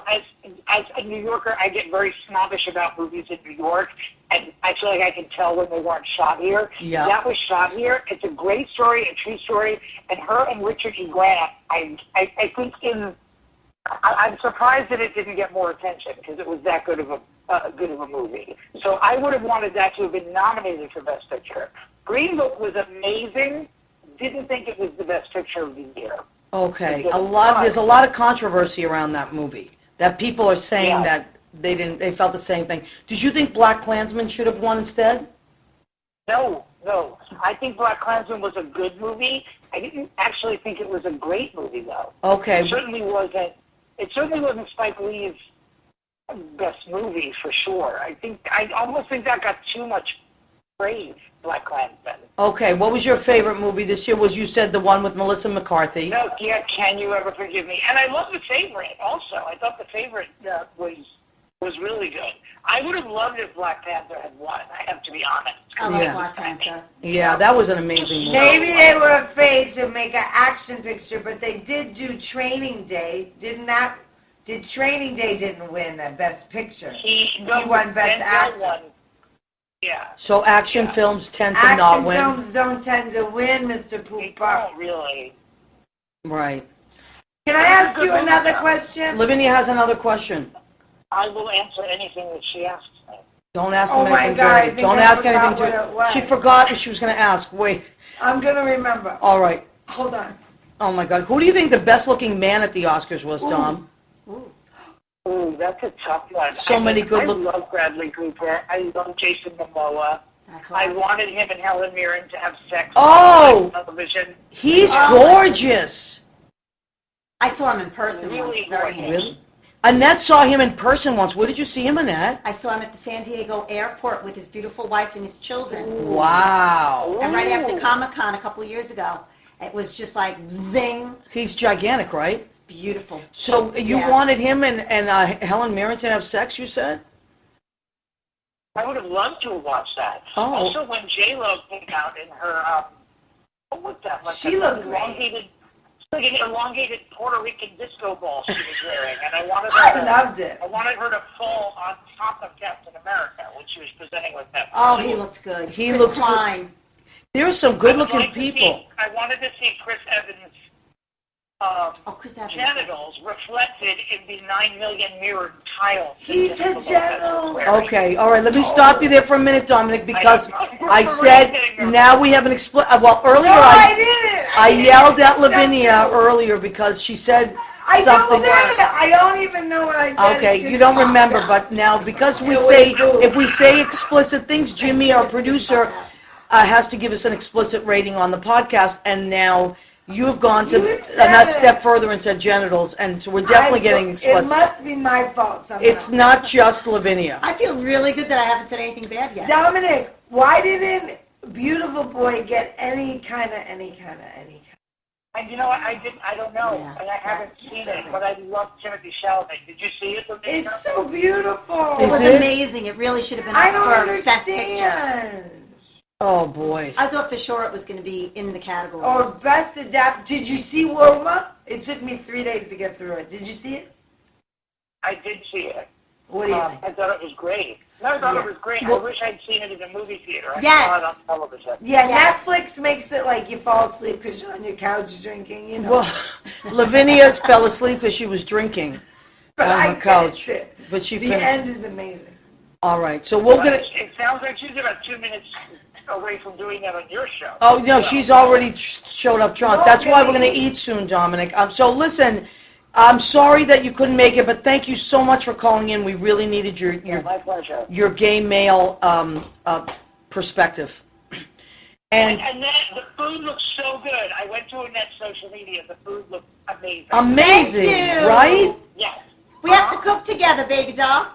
As a New Yorker, I get very snobbish about movies in New York, and I feel like I can tell when they weren't shot here. Yeah. That was shot here. It's a great story, a true story, and her and Richard E. Grant, I think I'm surprised that it didn't get more attention because it was that good of a movie. So I would have wanted that to have been nominated for Best Picture. Green Book was amazing. Didn't think it was the best picture of the year. okay. There's a lot of controversy around that movie. That people are saying Yeah. that they felt the same thing. Did you think Black Klansman should have won instead? No. I think Black Klansman was a good movie. I didn't actually think it was a great movie, though. Okay. It certainly wasn't it certainly wasn't Spike Lee's best movie for sure. I almost think that got too much praise, Black Klansman. Okay, what was your favorite movie this year? You said the one with Melissa McCarthy. No, yeah, Can You Ever Forgive Me? And I love The Favorite also. I thought The Favorite was really good. I would have loved if Black Panther had won, I have to be honest. I love Yeah. Black Panther. Yeah, that was an amazing movie. Maybe they were afraid to make an action picture, but they did do Training Day. Training Day didn't win a Best Picture. He won Best Actor. Won. Yeah. So action films tend to not win. Action films don't tend to win, Mr. They Pooper. don't really. Right. Can I ask you another question? Lavinia has another question. I will answer anything that she asks me. Don't ask Oh him my anything God, I dirty. think Don't I ask forgot anything what it dirty. was. She forgot what she was going to ask. Wait. I'm going to remember. All right. Hold on. Oh my God. Who do you think the best looking man at the Oscars was, Dom? Ooh, that's a tough one. Many good I look. love Bradley Cooper. I love Jason Momoa. That's I wanted him and Helen Mirren to have sex Oh! on television. He's gorgeous. I saw him in person Really once. Very gorgeous. handsome. Really? Annette saw him in person once. Where did you see him, Annette? I saw him at the San Diego airport with his beautiful wife and his children. Wow. And right after Ooh. Comic-Con a couple of years ago, it was just like zing. He's gigantic, right? It's beautiful. So you Yeah. wanted him and Helen Mirren to have sex, you said? I would have loved to have watched that. Oh. Also, when J-Lo came out in her, what was that? Like She an looked great. elongated, like an elongated Puerto Rican disco ball she was wearing, and I wanted I loved it. I wanted her to fall on top of Captain America when she was presenting with him. Oh, he looked good. He Chris looks good. Klein. There's some I would good-looking like to see- people. I wanted to see Chris Evans' Oh, Chris Evans. genitals reflected in the 9 million mirrored tiles. that He's Jennifer a Lopez gentle. was wearing. Okay, all right, let me stop you there for a minute, Dominic, because I know. I said now we have an well, earlier No, I I didn't. yelled at Lavinia earlier because she said I something. don't say it. I don't even know what I said. Okay, It's just you don't popped remember, out. but now because we It was say, good. if we say explicit things, Jimmy, our producer, has to give us an explicit rating on the podcast, and now you have gone to You said that it. step further and said genitals, and so we're definitely getting It explicit. must be my fault somehow. It's not just Lavinia. I feel really good that I haven't said anything bad yet. Dominic, why didn't Beautiful Boy get any kind of? And you know what? I don't know, Yeah. and I haven't seen it, but I love Timothy Chalamet. Did you see it? Lavinia? It's so beautiful. It Is was it? amazing. It really should have been I up don't for Best Picture. understand. Oh, boy. I thought for sure it was going to be in the category. Or best adapt. Did you see Roma? It took me 3 days to get through it. Did you see it? I did see it. What do you think? I thought it was great. No, I thought Yeah. it was great. Well- I wish I'd seen it in a movie theater. I Yes. saw it on television. Yeah, Yes. Netflix makes it like you fall asleep because you're on your couch drinking, you know. Well, Lavinia fell asleep because she was drinking but on I her couch. finished it. But she The finished. end is amazing. All right, so we're gonna. It sounds like she's about 2 minutes away from doing that on your show. Oh no, she's already showed up drunk. That's why we're gonna Okay. eat soon, Dominic. So listen, I'm sorry that you couldn't make it, but thank you so much for calling in. We really needed My pleasure. your gay male perspective. And Annette, the food looks so good. I went to Annette's social media. The food looked amazing. amazing, Thank you. right? Yes. We have to cook together, baby doll.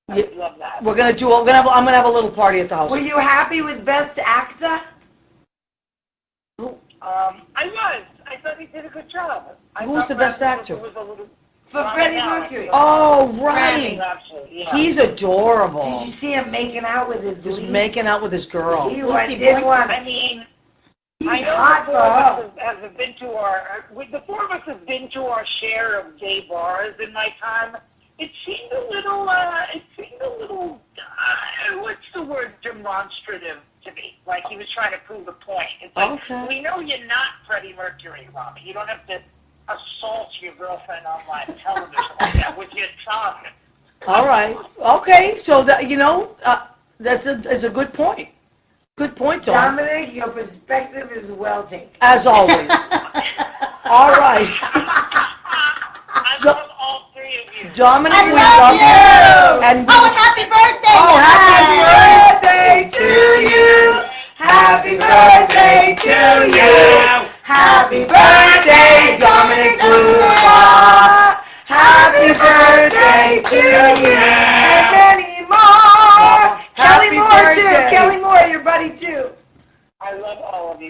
I love that. We're gonna do. I'm gonna have a little party at the house. Were you happy with Best Actor? I thought he did a good job. Who was the best actor? Was a little, For Freddie Mercury. Oh right, Absolutely, yeah. he's adorable. Did you see him making out with his Just lead? making out with his girl. He Lucy did Boynton. one. I mean, He's I know hot the four of for us have been to the four of us have been to our share of gay bars in my time. It seemed a little, what's the word, demonstrative to me. Like he was trying to prove a point. It's like, Okay. we know you're not Freddie Mercury, Robbie. You don't have to assault your girlfriend on live television like that with your tongue. All right. Okay. So that that's a good point. Good point, Tom. Dominic, your perspective is well taken. As always. All right, I So- love all three of you. Dominic, I we love you. And Oh, and happy birthday! Oh, happy Happy birthday to you. Happy birthday to you. Happy birthday, Dominic Lupa.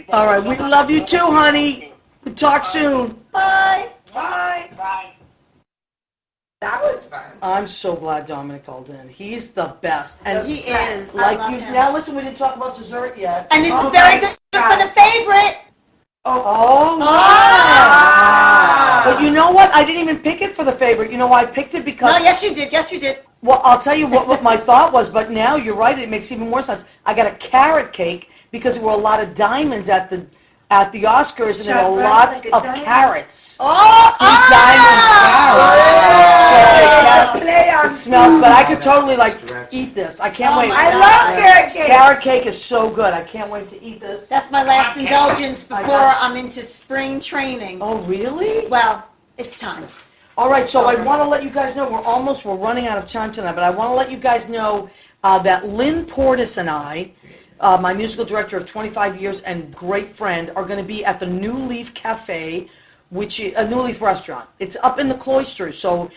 you. All right, we love you too, honey. We'll talk soon. Bye. Bye. Bye. That was fun. I'm so glad Dominic called in. He's the best. And He is. I like love you him. now listen, we didn't talk about dessert yet. And this Oh is very my good God. for the favorite. Oh, yeah. Ah. But you know what? I didn't even pick it for the favorite. You know why I picked it? Because No, yes, you did. Yes, you did. well, I'll tell you what my thought was, but now you're right, it makes even more sense. I got a carrot cake because there were a lot of diamonds at the Oscars, and there were Chocolate lots like a of diamond. carrots. Oh, Diamond carrots. Play on It smells, but I could totally eat this. I can't Oh wait. my I God. love carrot cake. Carrot cake is so good. I can't wait to eat this. That's my last indulgence before I'm into spring training. Oh, really? Well, it's time. All right, so I want to let you guys know we're running out of time tonight, but I want to let you guys know that Lynn Portis and I, my musical director of 25 years and great friend, are going to be at the New Leaf Cafe, which is a New Leaf restaurant. It's up in the Cloisters, so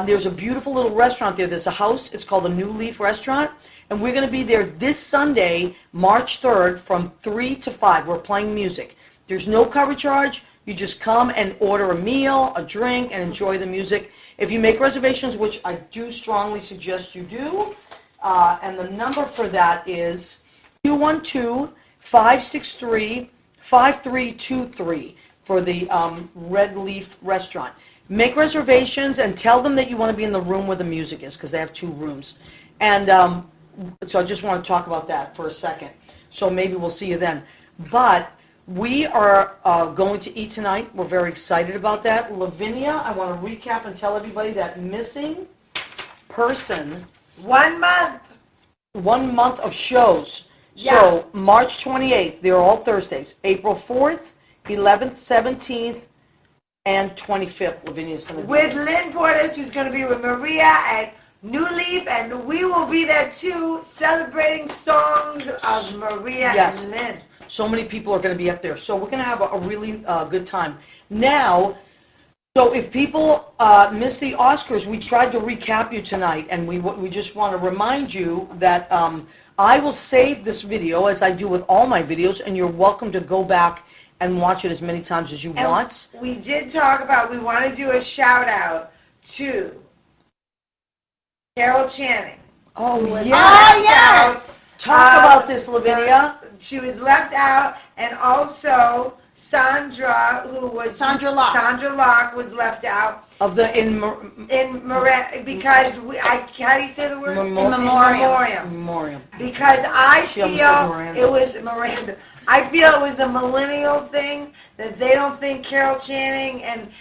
there's a beautiful little restaurant there. There's a house. It's called the New Leaf Restaurant, and we're going to be there this Sunday, March 3rd, from 3 to 5. We're playing music. There's no cover charge. You just come and order a meal, a drink, and enjoy the music. If you make reservations, which I do strongly suggest you do, and the number for that is 212-563-5323 for the Red Leaf Restaurant. Make reservations and tell them that you want to be in the room where the music is, because they have 2 rooms. And so I just want to talk about that for a second. So maybe we'll see you then. But we are going to eat tonight. We're very excited about that. Lavinia, I want to recap and tell everybody that missing person, 1 month. 1 month of shows. Yeah. So March 28th, they're all Thursdays. April 4th, 11th, 17th, and 25th. Lavinia's going to be With Lynn Portis, who's going to be with Maria at New Leaf, and we will be there too, celebrating songs of Maria Yes. and Lynn. So many people are going to be up there. So we're going to have a really good time. Now, so if people missed the Oscars, we tried to recap you tonight, and we just want to remind you that I will save this video, as I do with all my videos, and you're welcome to go back and watch it as many times as you And want. we did talk about, we want to do a shout out to Carol Channing. Oh, was yeah. Oh, yes. Talk about this, Lavinia. She was left out, and also Sandra, who was Sandra Locke. Sandra Locke was left out Of the in because how do you say the word? Memoriam. Because I She almost said feel Miranda. it was Miranda. I feel it was a millennial thing that they don't think Carol Channing and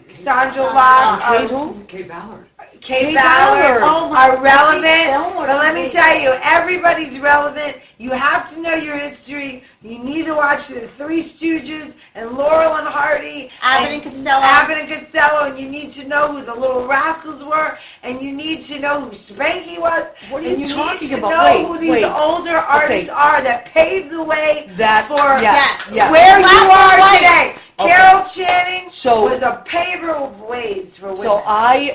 Sandra Locke Kate are who? Kate Ballard. Kate Ballard. Ballard Oh my are God, relevant. she's film or But let me TV? tell you, everybody's relevant. You have to know your history. You need to watch the Three Stooges and Laurel and Hardy. Abbott and Costello. Abbott and Costello, and you need to know who the Little Rascals were, and you need to know who Spanky was. What are and you you talking need to about? know Wait, who these wait. older artists are that paved the way That for yes. where Black you and are white. today. Okay. Carol Channing So- was a paver of ways for women. So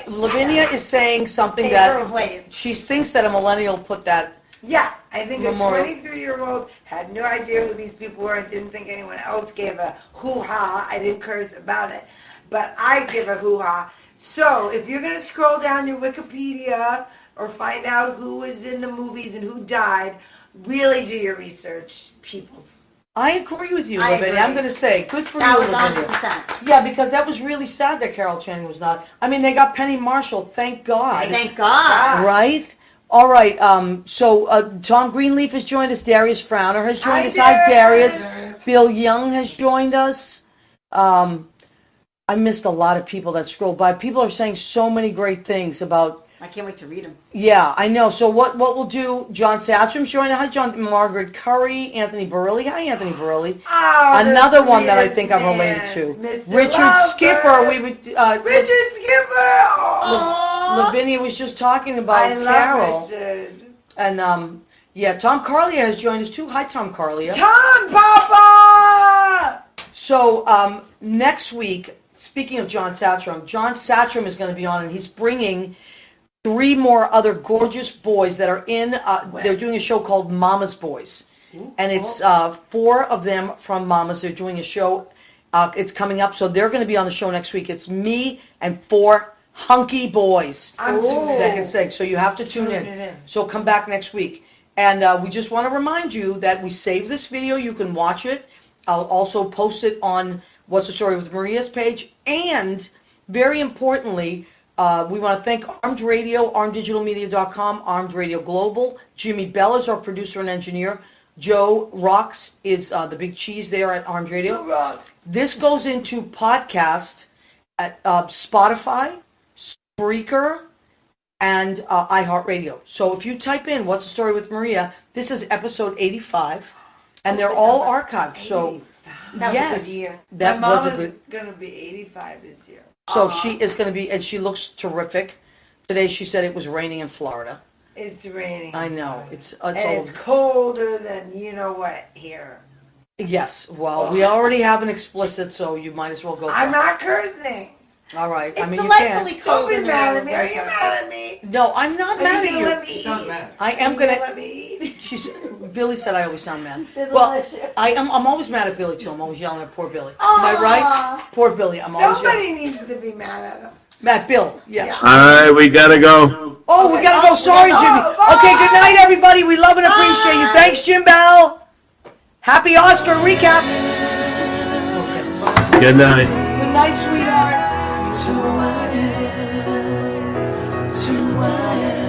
Lavinia is saying something Paper that of ways. she thinks that a millennial put that. Yeah, I think a Memorial. 23-year-old had no idea who these people were and didn't think anyone else gave a hoo-ha. I didn't curse about it, but I give a hoo-ha. So if you're going to scroll down your Wikipedia or find out who was in the movies and who died, really do your research, peoples. I agree with you, I Lavinia. agree. I'm going to say, good for That you, was Lavinia. 100%. Yeah, because that was really sad that Carol Channing was not. I mean, they got Penny Marshall, thank God. Thank God. Right? All right, so Tom Greenleaf has joined us. Darius Frowner has joined Hi, us. Hi, Darius. Darius. Bill Young has joined us. I missed a lot of people that scrolled by. People are saying so many great things about. I can't wait to read them. Yeah, I know. So what we'll do, John Satcham's joining. Hi, John. Margaret Curry, Anthony Barilli. Hi, Anthony Barilli. Oh, the Another one that I sweetest think I'm man, related to. Mr. Richard Lover. Skipper. We would. Richard Skipper! Oh, Lavinia was just talking about I love Carol. Richard. And yeah, Tom Carlia has joined us too. Hi, Tom Carlia. Tom Papa! So next week, speaking of John Satcham is going to be on, and he's bringing 3 more other gorgeous boys that are in. They're doing a show called Mama's Boys, and it's 4 of them from Mamas. They're doing a show. It's coming up, so they're going to be on the show next week. It's me and 4 hunky boys I'm tuning that in. can sing. So you have to tune Tuning in. in. So come back next week. And we just want to remind you that we saved this video. You can watch it. I'll also post it on What's the Story with Maria's page. And very importantly, we want to thank Armed Radio, armeddigitalmedia.com, Armed Radio Global. Jimmy Bell is our producer and engineer. Joe Rocks is the big cheese there at Armed Radio. Two rocks. This goes into podcast at Spotify, Spreaker, and iHeartRadio. So if you type in What's the Story with Maria, this is episode 85, and they're all archived. So That was a yes, good year. that My was a mom good. is gonna be 85 this year. So she is going to be, and she looks terrific. Today she said it was raining in Florida. It's raining. I know it's And all. it's colder than you know what here. Yes, well, we already have an explicit, so you might as well go. I'm for not cursing. it. All right. It's I mean, you delightfully can. cold. Don't be in the mad middle at of me. Are you winter. mad at me? No, I'm not Are mad you at gonna you. let me eat? I am Are you gonna. let me eat? She's. Billy said I always sound mad. It's Well, delicious. I'm always mad at Billy too. I'm always yelling at poor Billy. Am I right? Poor Billy. I'm always yelling. Somebody needs to be mad at him. Matt, Bill. Yeah. Yeah. All right, we gotta go. Oh, we gotta go. Sorry, Jimmy. Bye. Okay, good night, everybody. We love and appreciate you. Thanks, Jim Bell. Happy Oscar recap. Okay. Good night. Good night, sweetheart. So I am, so I am.